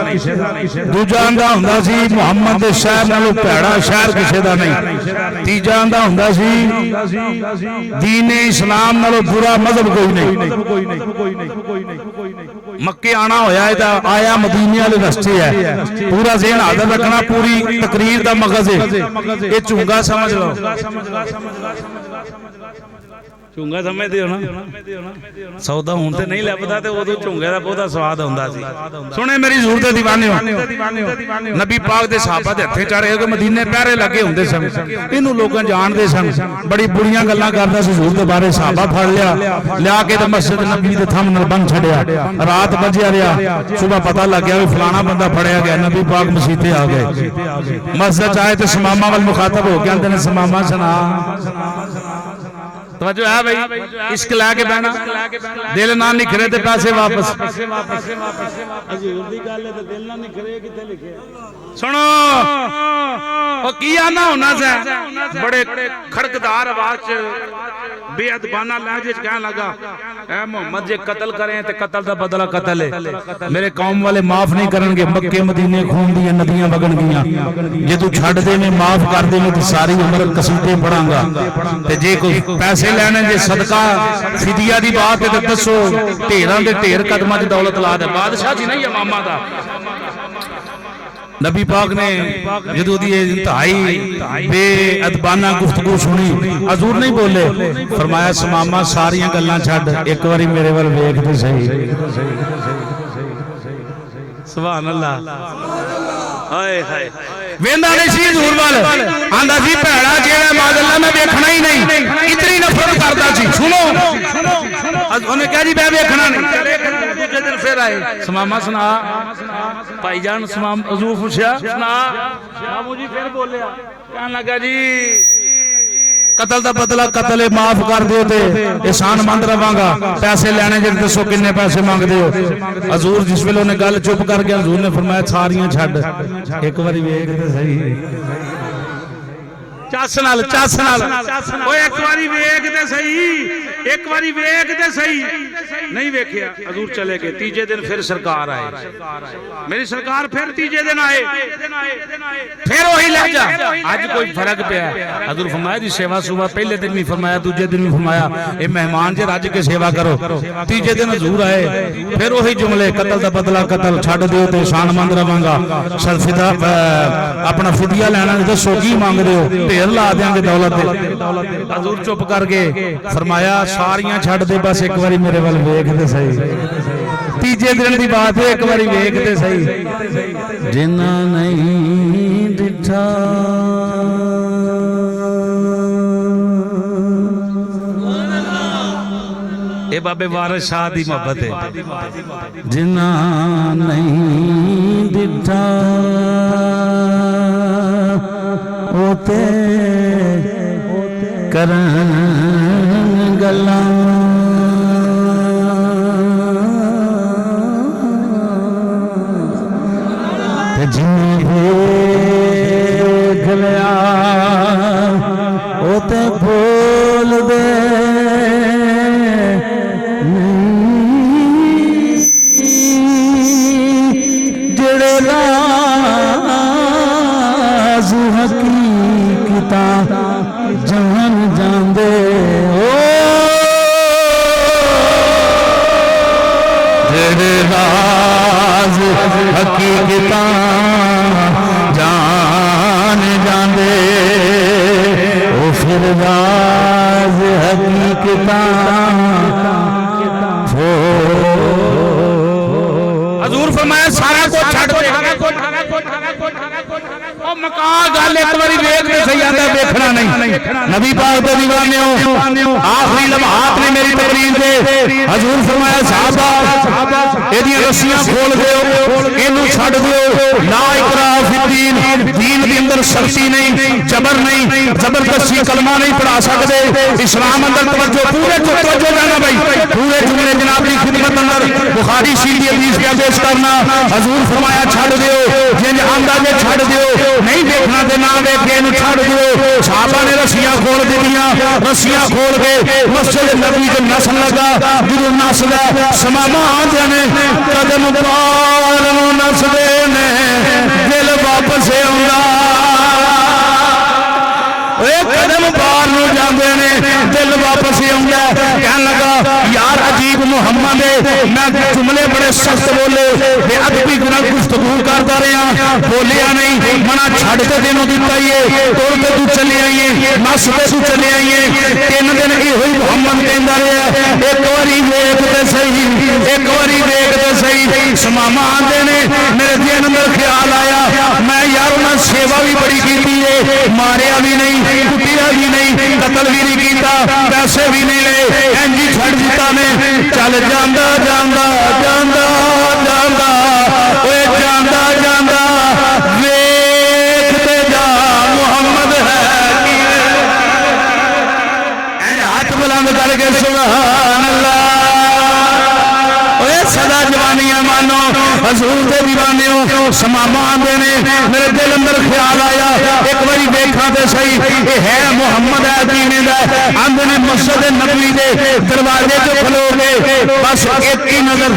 दूजा आंदा हुंदा सी मुहम्मद दे शहर नालों भैड़ा शहर किसे दा नहीं तीजा आंदा हुंदा सी दीन इस्लाम नालों बुरा मजहब कोई नहीं मक्के आना होया आया मदीने वाले रस्ते है पूरा ज़हन हाज़र रखना पूरी तकरीर दा मगज़ है ये झूंगा समझ लो झूंगा समझते हो ना सौदा हुण ते नहीं लभदा ते उदों झूंगे दा बहुता स्वाद हुंदा सी सुने मेरी हजूर दे दीवाने हो नबी पाक दे सहाबा दे हत्थे चढ़े के मदीने पहरे लगे हुंदे सन इनू लोकां जानदे सन बड़ी बुरियां गल्लां करदा सी हजूर दे बारे सहाबा फड़ लिया के ते मस्जिद नबी दे थंम नाल बंद छड़िया रात बजिया रहा सुबह पता लग गया भी फलाना बंदा फड़िया गया नबी पाक मसीते आ गए मस्जिद आए ते समामा वाल मुखातब हो के आंदे ने समामा सुना तवज्जो है भाई इश्क लाके बहना दिल ना निखरे ते पैसे वापस हजूर दी गल है ते दिल ना निखरे किथे लिखे सुनो ओ की आना होना से बड़े खड़कदार आवाज च बेअदबाना लहजे च कहने लगा ए मोहम्मद जे कत्ल करें ते कत्ल दा बदला कत्ल है मेरे कौम वाले माफ नहीं करनगे मक्के मदीने खून दी नदियां वगण गियां जे तू छड़ दे मैं माफ कर दे मैं सारी उम्र कसीदे पढ़ांगा ते जे कोई पैसे लेने जे सदका फिदिया दी बात है तो दसो ढेरां दे ढेर कदमां च दौलत ला दे बादशाह जी नहीं इमामा दा नबी पाक ने जदों दी इंतहाई बेअदबाना गुफ्तगू सुनी हजूर नहीं बोले फरमाया समामा सारियां गल्लां छड्ड एक बारी मेरे वाल वेख ते सही सुभान अल्लाह हाय हाय वेंदा नहीं सी हजूर वाल आंदा सी भैड़ा जेड़ा माज़अल्लाह मैं देखना ही नहीं इतनी नफरत करदा सी सुनो उन्हें कहा जी मैं देखना नहीं दूसरे दिन फिर आए समामा सुना भाईजान समाम हजूर पूछया सुना मामू जी फिर बोलिया कहने लगा जी कत्ल दा बदला कत्ल माफ कर दियो ते एहसान मंद रवांगा पैसे लेने जे दसो किन्ने पैसे मांगदे हो हजूर जिस वेले ने गल चुप कर गया हजूर ने फरमाया सारियां छड्ड एक बारी वेख ते सही चस नाल ओ एक बारी वेख ते सही एक बारी वेख ते सही नहीं वेखिया हजूर चले गए तीजे दिन फिर सरकार आए मेरी सरकार फिर तीजे दिन आए फिर वही लहजा आज कोई फर्क पिया हजूर फरमाया जी सेवा सुबह पहले दिन भी फरमाया दूसरे दिन भी फरमाया ये मेहमान जे रज के सेवा करो तीजे दिन हजूर आए फिर वही जुमले कत्ल दा बदला कत्ल छड्ड दियो ते शानमंद रवांगा फिदा अपना फिदिया लेना दसो की मंगदे हो ढेर ला देंगे दौलत हजूर चुप करके फरमाया सारियां छड्ड दे बस एक बारी मेरे वाल वेख ते सही तीजे दिन की बात है एक बारी वेख ते सही जिन्ना नहीं दिठा ये बाबे वारिस शाह दी मोहब्बत है जिन्ना नहीं दिठा ओते करन गल्लां ते बोल दे जेड़े राज हकीकत जान जांदे ओ जेड़े राज हकीकत जान जांदे ओ फिर राज हकीकत हजूर फरमाया सारा कुछ छड़ मकान गल एक बारी वेख के सही आता देखना नहीं नबी पाक दे दीवाने हो आखिरी लम्हात ने मेरी तकरीर दे हजूर फरमाया साहबा एदियां रस्सियां खोल दियो इनू छड़ दियो ला इकराह फिद्दीन दीन दे अंदर सख्ती नहीं जबर नहीं जबरदस्ती कलमा नहीं पढ़ा सकते इस्लाम अंदर तवज्जो पूरे तवज्जो जाना भाई पूरे जुमले जनाब की खिदमत अंदर बुखारी शरीफ की हदीस का पेश करना हजूर फरमाया छड़ दियो जिंज आंदा जे छड़ दियो नहीं देखना ते ना देखे इनू छड़ दियो साहबा ने रस्सियां खोल दित्तियां रस्सियां खोल के मस्जिद नबी च नसन लगा गुरु नसदा समामा आंदे ने कदम पाल नसदे ने दिल वापस आउंदा कदम पार नूं जांदे ने दिल वापस आउंदा कहन लगा यार अजीब मुहम्मद मैं जुमले बड़े सख्त बोले बेअदबी गुनाह गुफ्तगू करता रहा बोलिया नहीं मना छड़ के तेनों दिता ही है तोड़ के तू चले आइए नस पे तू चले आइए 3 दिन इहो ही मुहम्मद कहंदा रहा एक बारी वेख ते सही एक बारी वेख ते सही समामा आंदे ने मेरे दिल अंदर ख्याल आया मैं यार उन्हां सेवा भी बड़ी कीती है मारिया भी नहीं कुटिया भी नहीं कतल भी नहीं किया पैसे भी नहीं ले इंजी छड़ दिता ने चल जांदा जांदा जांदा जांदा ओए जांदा जांदा वेखते जा मुहम्मद है हाथ बुलंद करके सुभान अल्लाह सदा जवानियां मानो हजूर दे दीवाने हो समामा आंदे ने मेरे दिल अंदर ख्याल आया एक बारी देखा ते सही ये है मुहम्मद है दीने दा आंदे ने मस्जिद नबवी दे दरवाजे ते खलो के बस एक ही नजर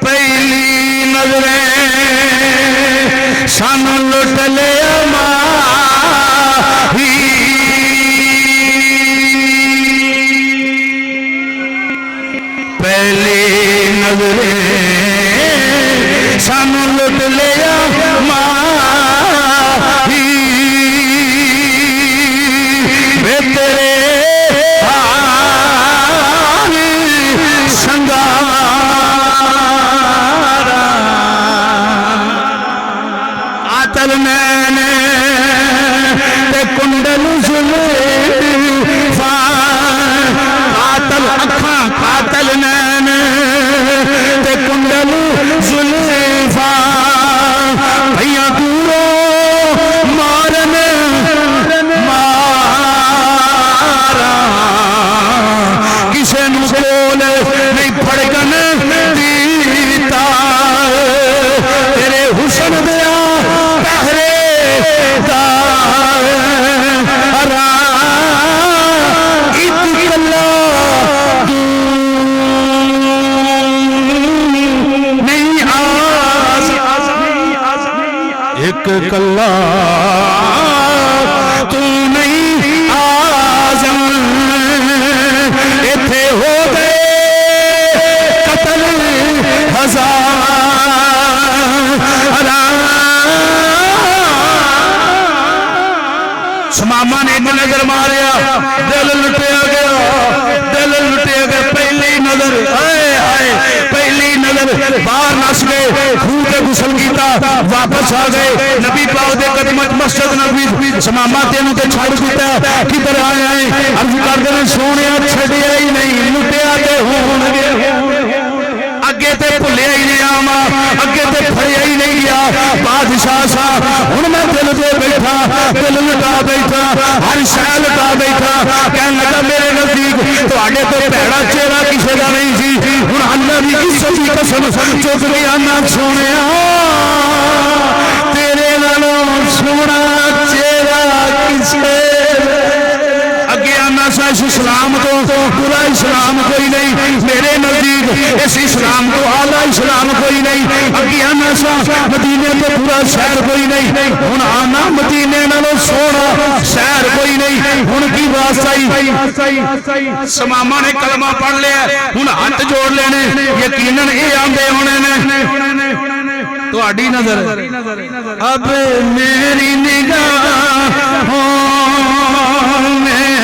पहली नजरें सानू लुट लिया माही पहली नजरें सानू लुट लिया माही वे तेरे संगारा कातल मैंने ते कुंडल जुल्फा कातल अखा कातल नैन ते कुंडल जुल्फा भैया दूरो मारन मारा किसे नू कोल नहीं फड़कन दीता तेरे हुस्न दिया पहरे एक कल्ला तू नहीं आजम इथे हो गए कतल हजार समामा ने एक नजर मारिया दिल लुटिया गया पहली नजर आए आए पहली नजर बाहर नस गए खूह के गुसल किया वापस आ गए नबी पाक दे कदम मस्जिद नबी समामा तेनू ते छड़ दिता किधर आए आए अर्ज करदे ने सोने छड़िया ही नहीं लुटिया ते होणगे अगे ते भुलिया ही नहीं आवा अगे ते फड़िया ही नहीं गया बादशाह सा हुण मैं दिल दे बैठा दिल लुटा बैठा हर शै लुटा बैठा कहन लगा मेरे नजदीक तुहाडे तो भैड़ा चेहरा किसी का नहीं सी हुण अल्लाह दी इज्जत दी कसम चुक गया ना सोनिया तेरे नालों सोना चेहरा किसी नशा इस इस्लाम तो पूरा इस्लाम कोई नहीं, मेरे नजदीक इस इस्लाम को आला इस्लाम कोई नहीं। अगिया नशा मदीने तो पूरा शहर कोई नहीं, हुण आना मदीने नालों सोना शहर कोई नहीं। हुण की वास्ता समामा ने कलमा पढ़ लिया, हुण हाथ जोड़ लेने, यकीनन ये आंदे होने ने। तुहाडी नजर अब मेरी निगाहों में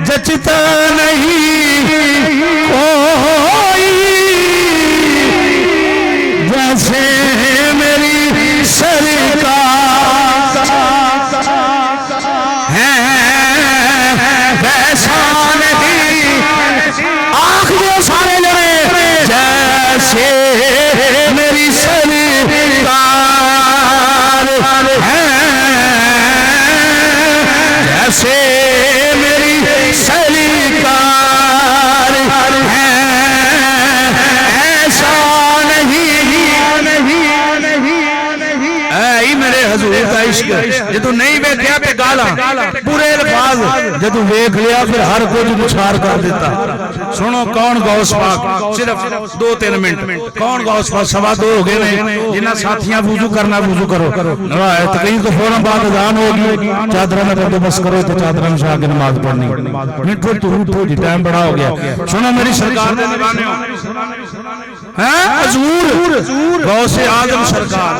जचता नहीं कोई, जैसे मेरी सरकार है वैसा नहीं। आँख जो सारे लड़े जैसे मेरी सरकार है, जैसे मेरी सरकार है, ऐसा नहीं। मेरे हजूर का इश्क जो नहीं वेख्या ते गाला पूरे अल्फाज जो वेख लिया फिर हर कुछ मुछार कर देता। सुनो कौन गौस पाक, सिर्फ 2-3 मिनट। कौन गौस पाक? 2:15 हो गए ने। जिन्हें साथियां वुजू करना वुजू करो, तकरीर तो फौरन बाद अजान होगी, चादर में बंदोबस्त करो तो चादर में आके नमाज पढ़नी। मिठो तू उठो जी, टाइम बड़ा हो गया। सुनो मेरी सरकार दे दीवाने हैं हजूर गौस आजम सरकार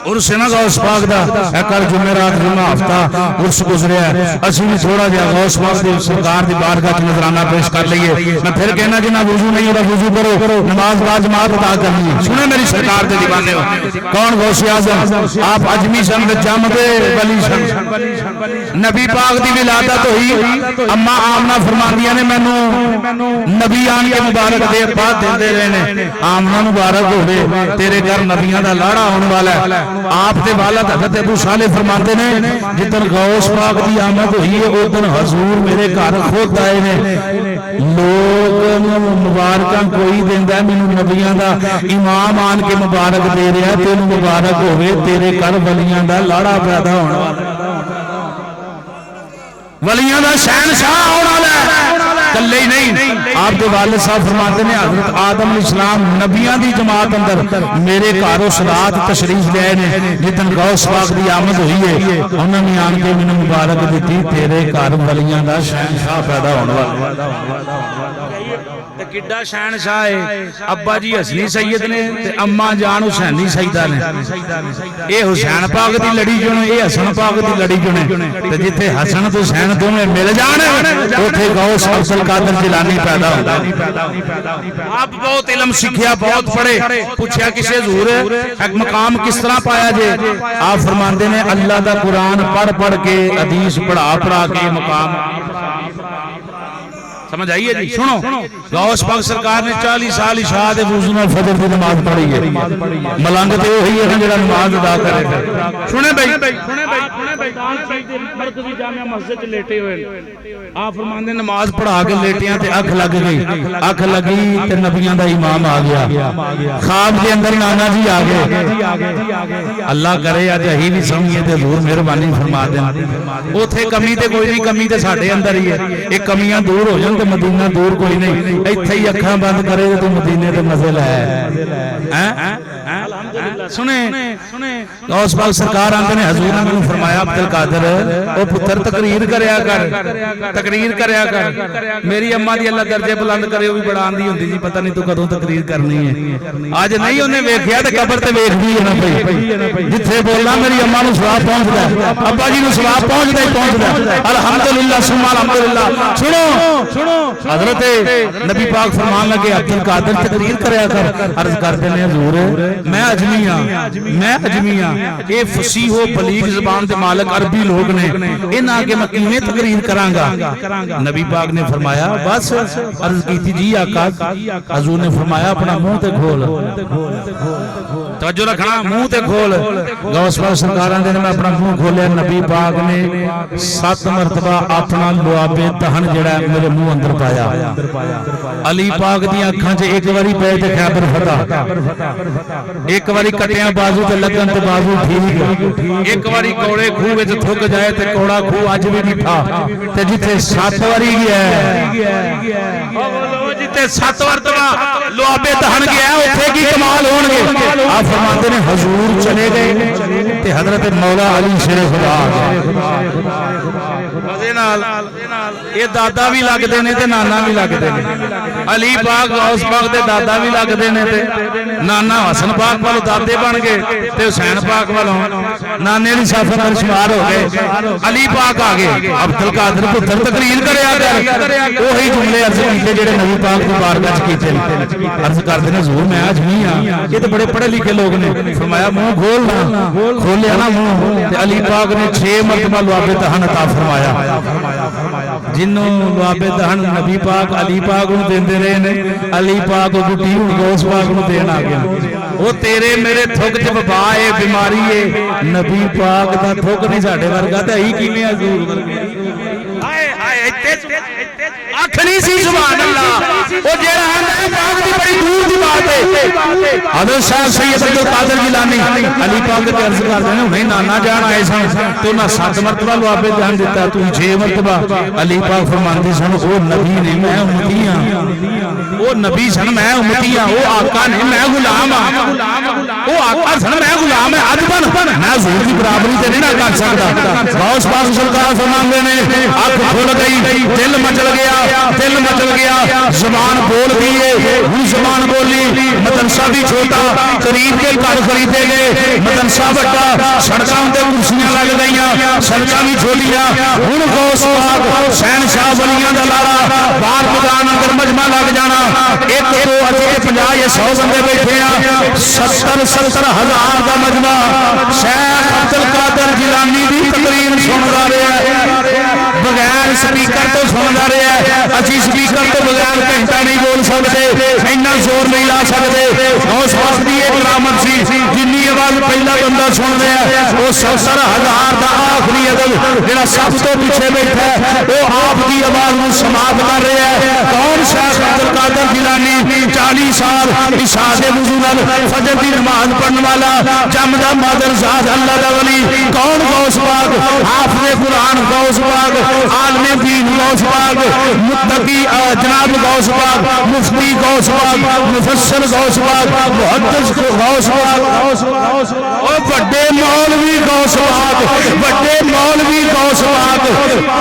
उर्स ना गौस पाक दा कल जुमेरात जुम्मा हफ्ता उर्स गुजरिया। असीं भी थोड़ा जिहा गौस पाक दी सरकार दी बारगाह च नजराना पेश कर लईए। मैं फिर कहना जिन्ना वुजू नहीं होता वुजू करो, नमाज बाजमात अदा करनी। सुने मेरी सरकार दे दीवाने हो, कौन गौस आजम? आप अजमी सन विच जमदे वली सन। नबी पाक दी विलादत होई, अम्मा आमना फरमांदियां ने मैनू नबी आन के मुबारक दे बाद देंदे रहे ने। आमना मुबारक होवे, तेरे घर नबियां दा लाड़ा आने वाला है। आप दे वालिद हज़रत अबू सालेह फरमाते ने जितन गौस पाक दी आमद हुई है उस दिन हजूर मेरे घर खुद आए ने। लोग मुबारक कोई देंदा, मैनू नबियां दा इमाम आन के मुबारक दे रहा, तेन मुबारक होवे तेरे घर वलियां दा लाड़ा पैदा होने वाला, वलियां दा शहनशाह होने वाला कल्ले ही नहीं। आप दे वालिद साहब फरमाते ने हजरत आदम अलैहिस्सलाम नबियां दी जमात अंदर मेरे घरों सलात तशरीफ ले ने। जितन गौस पाक दी आमद हुई है उन्होंने आन के मैनू मुबारक दी, तेरे घर वलियां दा शहनशाह पैदा होने वाला। किड्डा शहनशाह है अब्बा जी हसनी सैयद ने ते अम्मा जान हुसैनी सईदा ने। ये हुसैन पाक दी लड़ी चुने, ये हसन पाक दी लड़ी चुने। ते जिथे हसन ते हुसैन दोवें मिल जाण उथे गौस अब्दुल कादिर जिलानी पैदा होंदा। आप बहुत इल्म सीखिया, बहुत पढ़े, पूछया किसे हजूर एक मकाम किस तरह पाया जे? आप फरमांदे ने अल्लाह दा कुरान पढ़ पढ़ के, हदीस पढ़ा पढ़ा के मकाम। समझ आइए जी। सुनो गौस पाक सरकार ने 40 साल इशा दे वुजू नाल फजर दी नमाज पढ़ी है। मलंग ते वही है जेड़ा नमाज अदा करे। सुने भाई मरकजी जामिया मस्जिद च लेटे हुए आप फरमांदे नमाज पढ़ा के लेटियां ते अख लग गई, अख लगी ते नबियां दा इमाम आ गया। ख्वाब के अंदर नाना जी आ गए। अल्लाह करे अज अही भी समझिए ते हजूर मेहरबानी फरमा देन। ओथे कमी ते कोई नहीं, कमी ते साडे अंदर ही है। ये कमियां दूर हो जान ते मदीना दूर कोई नहीं। इत्थे ही अखां बंद करे तो मदीने ते मज़े है। सुने गौस पाक सरकार आंदे ने हजूर ने मैनू फरमाया अब्दुल कादिर ओ पुत्र तकरीर करया कर, तकरीर करया कर। मेरी अम्मा दी अल्लाह दर्जे बुलंद करे, वो भी बड़ा आंदी हुंदी जी पता नहीं तू कदों तकरीर करनी है। आज नहीं उन्हें वेखिया ते कबर ते वेखदी है ना भाई। जिथे बोलना मेरी अम्मा नू सवाब पहुंचदा है, अब्बा जी नू सवाब पहुंचदा ही पहुंचदा। अल्हम्दुलिल्लाह सुम्मा अल्हम्दुलिल्लाह। सुनो हजरत नबी पाक फरमान लगे अब्दुल कादिर तकरीर करया कर। अर्ज करते ने हजूर मैं अजमी हां, मैं अजमी हां। ये फसीहो बलीग ज़बान दे मालिक अरबी लोग ने, इन्हां के मैं किवें तकरीर करांगा? नबी पाक ने फरमाया बस। अर्ज की जी आका, हजूर ने फरमाया अपना मुंह ते खोल, तवज्जो रखना, मुंह ते खोल। गौस पाक सरकारां दे मैं अपना मुंह खोलिया। नबी पाक ने 7 मरतबा अपना लुआबे दहन जेड़ा मेरे मुंह अंदर पाया। अली पाक दी अखां च एक बारी पे ते खैबर फतह, एक बारी कटिया बाजू ते लगन ते बाजू ठीक। एक बारी कौड़े खूह विच थुक जाए ते कौड़ा खूह अज भी डिठा ते जिथे 7 वारी गया जिथे 7 मरतबा लुआबे दहन गया उत्थे की कमाल होणगे। आप फरमाते ने हजूर चले गए ते हजरत मौला अली शेर खुदा मजे नाल ये दादा भी लगते ने ते नाना भी लगते ने। अली पाक गौस पाक दे दादा भी लगते ने ते नाना हसन पाक वालों दादे बन गए ते हुसैन पाक वालों नाने दी साफ अंदर शुमार हो गए। अली पाक आ गए अब्दुल कादिर पुत्र तकरीर करया कर ओही जुमले अर्ज कीते जेड़े नबी पाक दी बारगाह च कीते। अर्ज करदे ने हुजूर मैं आज नहीं आ ये तो बड़े पढ़े लिखे लोग ने। फरमाया मुंह खोलना खोलिया ना मुंह ते अली पाक ने 6 मरतबा लुआबे दहन अता फरमाया। जिन्हों लुआबे दहन नबी पाक अली पाक नूं देंदे रहे ने अली पाक गुटी हुण गौस पाक नूं देण आ गया। वो तेरे मेरे थुक च वबा है बीमारी है नबी पाक दा थुक नहीं साडे वर्गा ते अही किवें हजूर वर्गे। हाय हाय अख नहीं सी सुभान अल्लाह वो जेड़ा आंदा है पाक दी बड़ी दूर दी बात है। हजरत शाह सैयद अब्दुल कादिर जिलानी अली पाक दे अर्ज करदे ने हुणे नाना जान आए सन तो ना 7 मरतबा लुआबे दहन दिता तू 6 मरतबा। अली पाक फरमांदे सन ओ नबी ने मैं उम्मती हां ओ नबी सन मैं उम्मती हां ओ आका ने मैं गुलाम हां ओ आका सन मैं गुलाम है अज बन मैं हुजूर दी बराबरी ते नहीं ना कर सकदा। गौस पाक सरकार फरमांदे ने अख खुल गई दिल मचल गया जुबान बोल दी है हुण जुबान बोली। मदरसा भी छोटा करीब के घर खरीदे गए मदरसा बड़ा सड़कों ते कुर्सियां लग गई सड़कों भी छोटियां। हुण गौस पाक शहनशाह वलियां दा लाड़ा बाहर मैदान अंदर मजमा लग जाना 1 2 अजे 50 या 100 बंदे बैठे हैं 70 हज़ार का मजमा शेख अब्दुल कादिर जिलानी दी तकरीर सुनदा रहा बगैर स्पीकर तो सुनदा रहा। असी स्पीकर तो बगैर घंटा नहीं बोल सकते इन्ना जोर नहीं ला सकते। गौस पाक दी एक करामत सी जिन्नी आवाज पहला बंदा सुन रहा है वो 70 हज़ार का आखिरी अदद जेड़ा सब तो पीछे बैठा है वो आप दी आवाज नूं समाप्त कर रहा है। कौन शेख अब्दुल कादिर जिलानी 40 साल इशा दे वुजू नाल फजर दी नमाज पढ़ने वाला जमदा मादर ज़ात अल्लाह दा वली। कौन गौस पाक हाफिज़ कुरान गौस पाक आलिम दीन गौस पाक मुत्तकी जनाब गौस पाक मुफ्ती गौस पाक मुफस्सिर गौस पाक मुहद्दिस गौस पाक और बड़े मौलवी गौस पाक बड़े मौलवी गौस पाक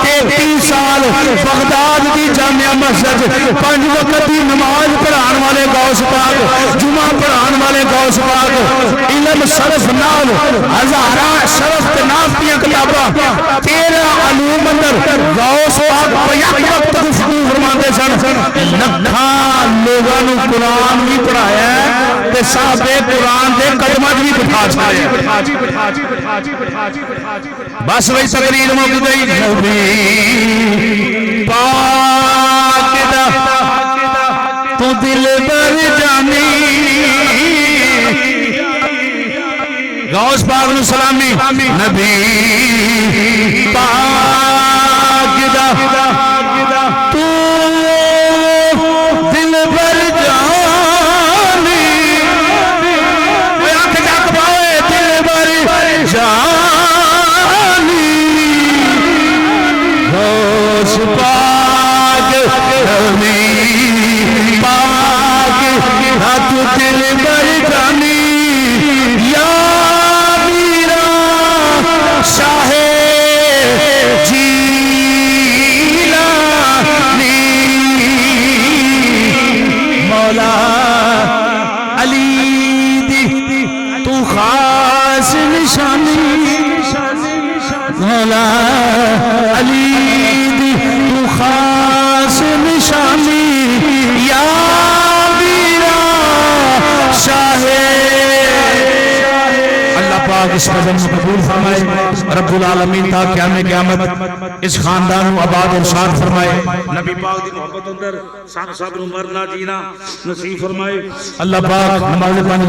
33 साल बगदाद की जामिया मस्जिद 5 वक्त की नमाज पढ़ाने वाले गौस पाक जुमा पढ़ाने वाले गौस पाक इल्म शरफ नाल हजारा शरफ ते नाफ दी किताबां 13 अलूम अंदर गौस पाक एक वक्त गुफ्तगू फरमाते सन। लखां लोगों नूं कुरान भी पढ़ाया ते साहबे कुरान दे कदमां च भी बिठा छाया। बस वही तकरीर मुक गई नबी पाक दा तू दिल बर जानी गौस पाक नूं सलामी नबी पाक दा तू दिल बर जानी अख जग पाए दिल बर जानी गौस पाक नबी पाक तू दिल बर जानी या मीरा शाहे जीलानी मौला अली दी तू खास निशानी मौला अली दी तू खास निशानी या मीरा शाहे। अल्लाह पाक इस फजल को कबूल फरमाए रब्बुल आलमीन ता क़यामत इस खानदान को आबाद और शाद फरमाए। नबी पाक दी मोहब्बत अंदर सन सब नु मरना जीना नसीब फरमाए। अल्लाह पाक नमाज़ पंज